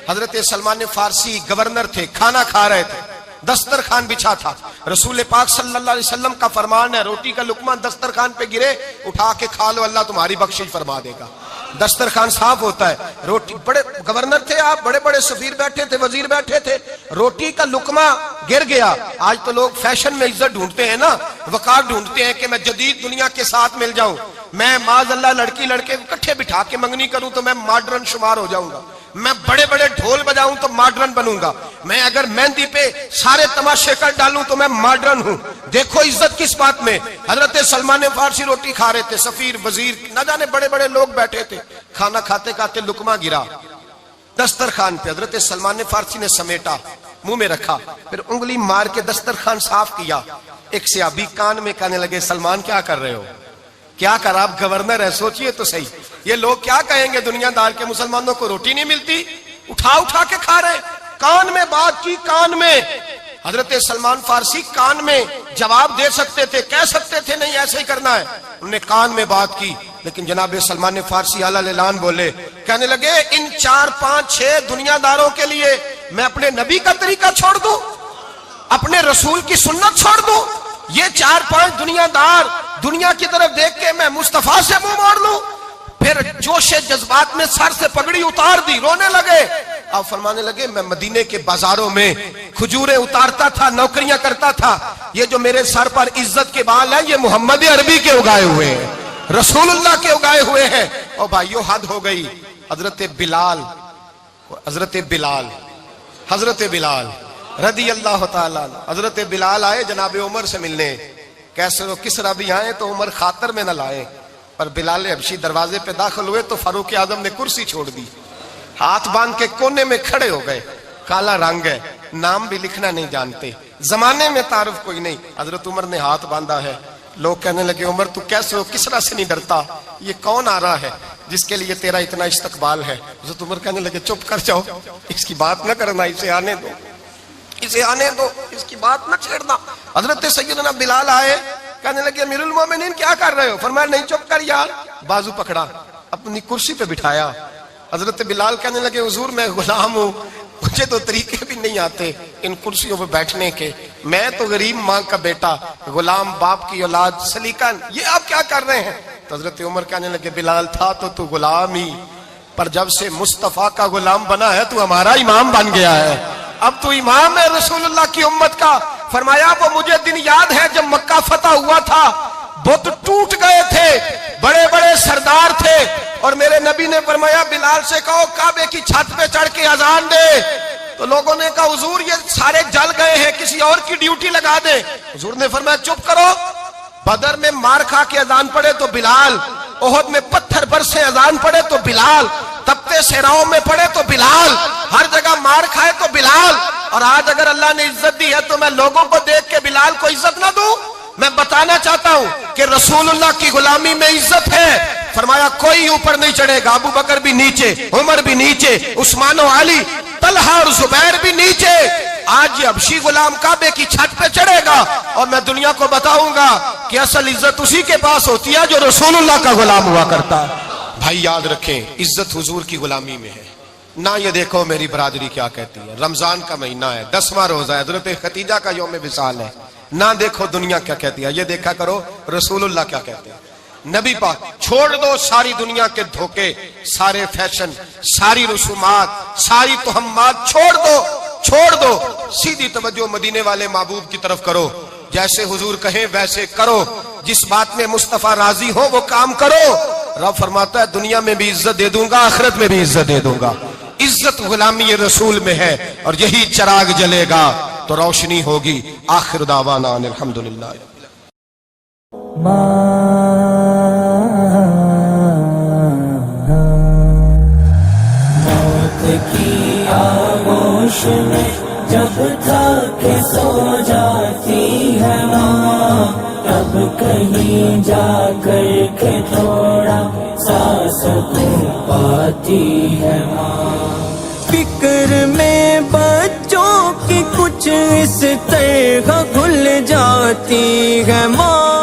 हजरत सलमान फारसी गवर्नर थे, खाना खा रहे थे, दस्तरखान बिछा था, रसूल पाक सल्लल्लाहु अलैहि वसल्लम का फरमान है रोटी का लुकमा दस्तरखान पे गिरे उठा के खा लो, अल्लाह तुम्हारी बख्शिश फरमा देगा। दस्तरखान साफ होता है, रोटी, बड़े गवर्नर थे आप, बड़े बड़े सफीर बैठे थे, वजीर बैठे थे, रोटी का लुकमा गिर गया। आज तो लोग फैशन में इज्जत ढूंढते हैं ना, वकार ढूंढते हैं कि मैं जदीद दुनिया के साथ मिल जाऊं, मैं माज़अल्लाह लड़की लड़के इकट्ठे बिठा के मंगनी करूं तो मैं मॉडर्न शुमार हो जाऊंगा, मैं बड़े बड़े ढोल बजाऊं तो मॉडर्न बनूंगा, मैं अगर मेहंदी पे सारे तमाशे कर डालूं तो मैं मॉडर्न हूं। देखो इज्जत किस बात में। हजरत सलमान फारसी रोटी खा रहे थे, सफीर वजीर न जाने बड़े बड़े लोग बैठे थे, खाना खाते खाते लुकमा गिरा दस्तरखान पे। हजरत सलमान फारसी ने समेटा, मुंह में रखा, फिर उंगली मार के दस्तरखान साफ किया। एक सहाबी कान में कहने लगे सलमान क्या कर रहे हो, क्या कर, आप गवर्नर है, सोचिए तो सही, ये लोग क्या कहेंगे दुनियादार के, मुसलमानों को रोटी नहीं मिलती, उठा उठा के खा रहे। कान में बात की, कान में। हजरत सलमान फारसी कान में जवाब दे सकते थे, कह सकते थे नहीं ऐसे ही करना है, उन्होंने कान में बात की। लेकिन जनाब सलमान फारसी आला लेलान बोले, कहने लगे इन 4, 5, 6 दुनियादारों के लिए मैं अपने नबी का तरीका छोड़ दूं, अपने रसूल की सुन्नत छोड़ दूं, ये 4-5 दुनियादार दुनिया की तरफ देख के मैं मुस्तफा से मुंह मोड़ लूं? फिर जोशे जज्बात में सर से पगड़ी उतार दी, रोने लगे। अब फरमाने लगे मैं मदीने के बाजारों में खजूरें उतारता था, नौकरियां करता था, ये जो मेरे सर पर इज्जत के बाल है ये मोहम्मद अरबी के उगाए हुए हैं, रसूलुल्लाह के उगाए हुए हैं। और भाइयों हद हो गई। हजरत बिलाल रदी अल्लाह ताला, हजरत बिलाल आए जनाब उमर से मिलने। कैसे हो किसरा भी आए तो उमर खातर में न लाए। पर बिलाल हबशी दरवाजे पे दाखिल हुए तो फारूक आजम ने कुर्सी छोड़ दी, हाथ बांध के कोने में खड़े हो गए। काला रंग है, नाम भी लिखना नहीं जानते, जमाने में तारुफ कोई नहीं। हजरत उमर ने हाथ बांधा है। लोग कहने लगे उमर तू कैसे हो, किसरा से नहीं डरता, ये कौन आ रहा है जिसके लिए तेरा इतना इस्तकबाल है। हजरत उमर कहने लगे चुप कर जाओ, इसकी बात ना करना, इसे आने दो, इसे आने दो, इसकी बात ना छेड़ना। हजरत सैयदना बिलाल आए, कहने लगे अमीरुल मोमिनीन क्या कर रहे हो? फरमाया नहीं चुप कर यार। बाजू पकड़ा, अपनी कुर्सी पे बिठाया। हजरत बिलाल कहने लगे हुजूर मैं गुलाम हूँ, मुझे तो तरीके भी नहीं आते इन कुर्सियों पे बैठने के, मैं तो गरीब माँ का बेटा, गुलाम बाप की औलाद, सलीकन, ये आप क्या कर रहे हैं? तो हजरत उमर कहने लगे बिलाल था तो तू गुलाम ही, पर जब से मुस्तफा का गुलाम बना है तू हमारा इमाम बन गया है, अब तू इमाम है रसूलुल्लाह की उम्मत का। फरमाया वो मुझे दिन याद है जब मक्का फतह हुआ था, बुत टूट गए थे, बड़े बड़े सरदार थे, और मेरे नबी ने फरमाया बिलाल से कहो काबे की छत पे चढ़ के अजान दे। तो लोगों ने कहा हुजूर ये सारे जल गए हैं, किसी और की ड्यूटी लगा दे। हुजूर ने फरमाया चुप करो, बदर में मार खा के अजान पड़े तो बिलाल, ओहद में पत्थर बरसे अजान पड़े तो बिलाल, तपते सहराओं में पड़े तो बिलाल, हर जगह मार खाए तो बिलाल। और आज अगर अल्लाह ने इज्जत दी है तो मैं लोगों को देख के बिलाल को इज्जत ना दूं? मैं बताना चाहता हूं कि रसूलुल्लाह की गुलामी में इज्जत है। फरमाया कोई ऊपर नहीं चढ़ेगा, अबू बकर भी नीचे, उमर भी नीचे, उस्मान और अली, तलहा और जुबैर भी नीचे। आज ये हबशी गुलाम काबे की छत पे चढ़ेगा और मैं दुनिया को बताऊंगा कि असल इज्जत उसी के पास होती है जो रसूलुल्लाह का गुलाम हुआ करता है। भाई याद रखें इज्जत हुजूर की गुलामी में है ना। ये देखो मेरी बरादरी क्या कहती है, रमजान का महीना है, 10वां रोजा है, हजरत खतीजा का यौम विसाल है, ना देखो दुनिया क्या कहती है, ये देखा करो रसूलुल्लाह क्या कहते हैं। नबी पाक छोड़ दो सारी दुनिया के धोखे, सारे फैशन, सारी रसूमात, सारी तोहम्मात छोड़ दो, सीधी तवज्जो मदीने वाले महबूब की तरफ करो। जैसे हुजूर कहें वैसे करो, जिस बात में मुस्तफा राजी हो वो काम करो। रब फरमाता है दुनिया में भी इज्जत दे दूंगा, आखिरत में भी इज्जत दे दूंगा। इज्जत गुलामी रसूल में है और यही चिराग जलेगा तो रोशनी होगी। आखिर दावाना अल्हम्दुलिल्लाह। मौत की आगोश में जब थक सो जाती है माँ, तब कहीं जा कर के थोड़ा सा सुकून पाती है माँ। फिक्र में बच्चों की कुछ इस तरह घुल जाती है माँ।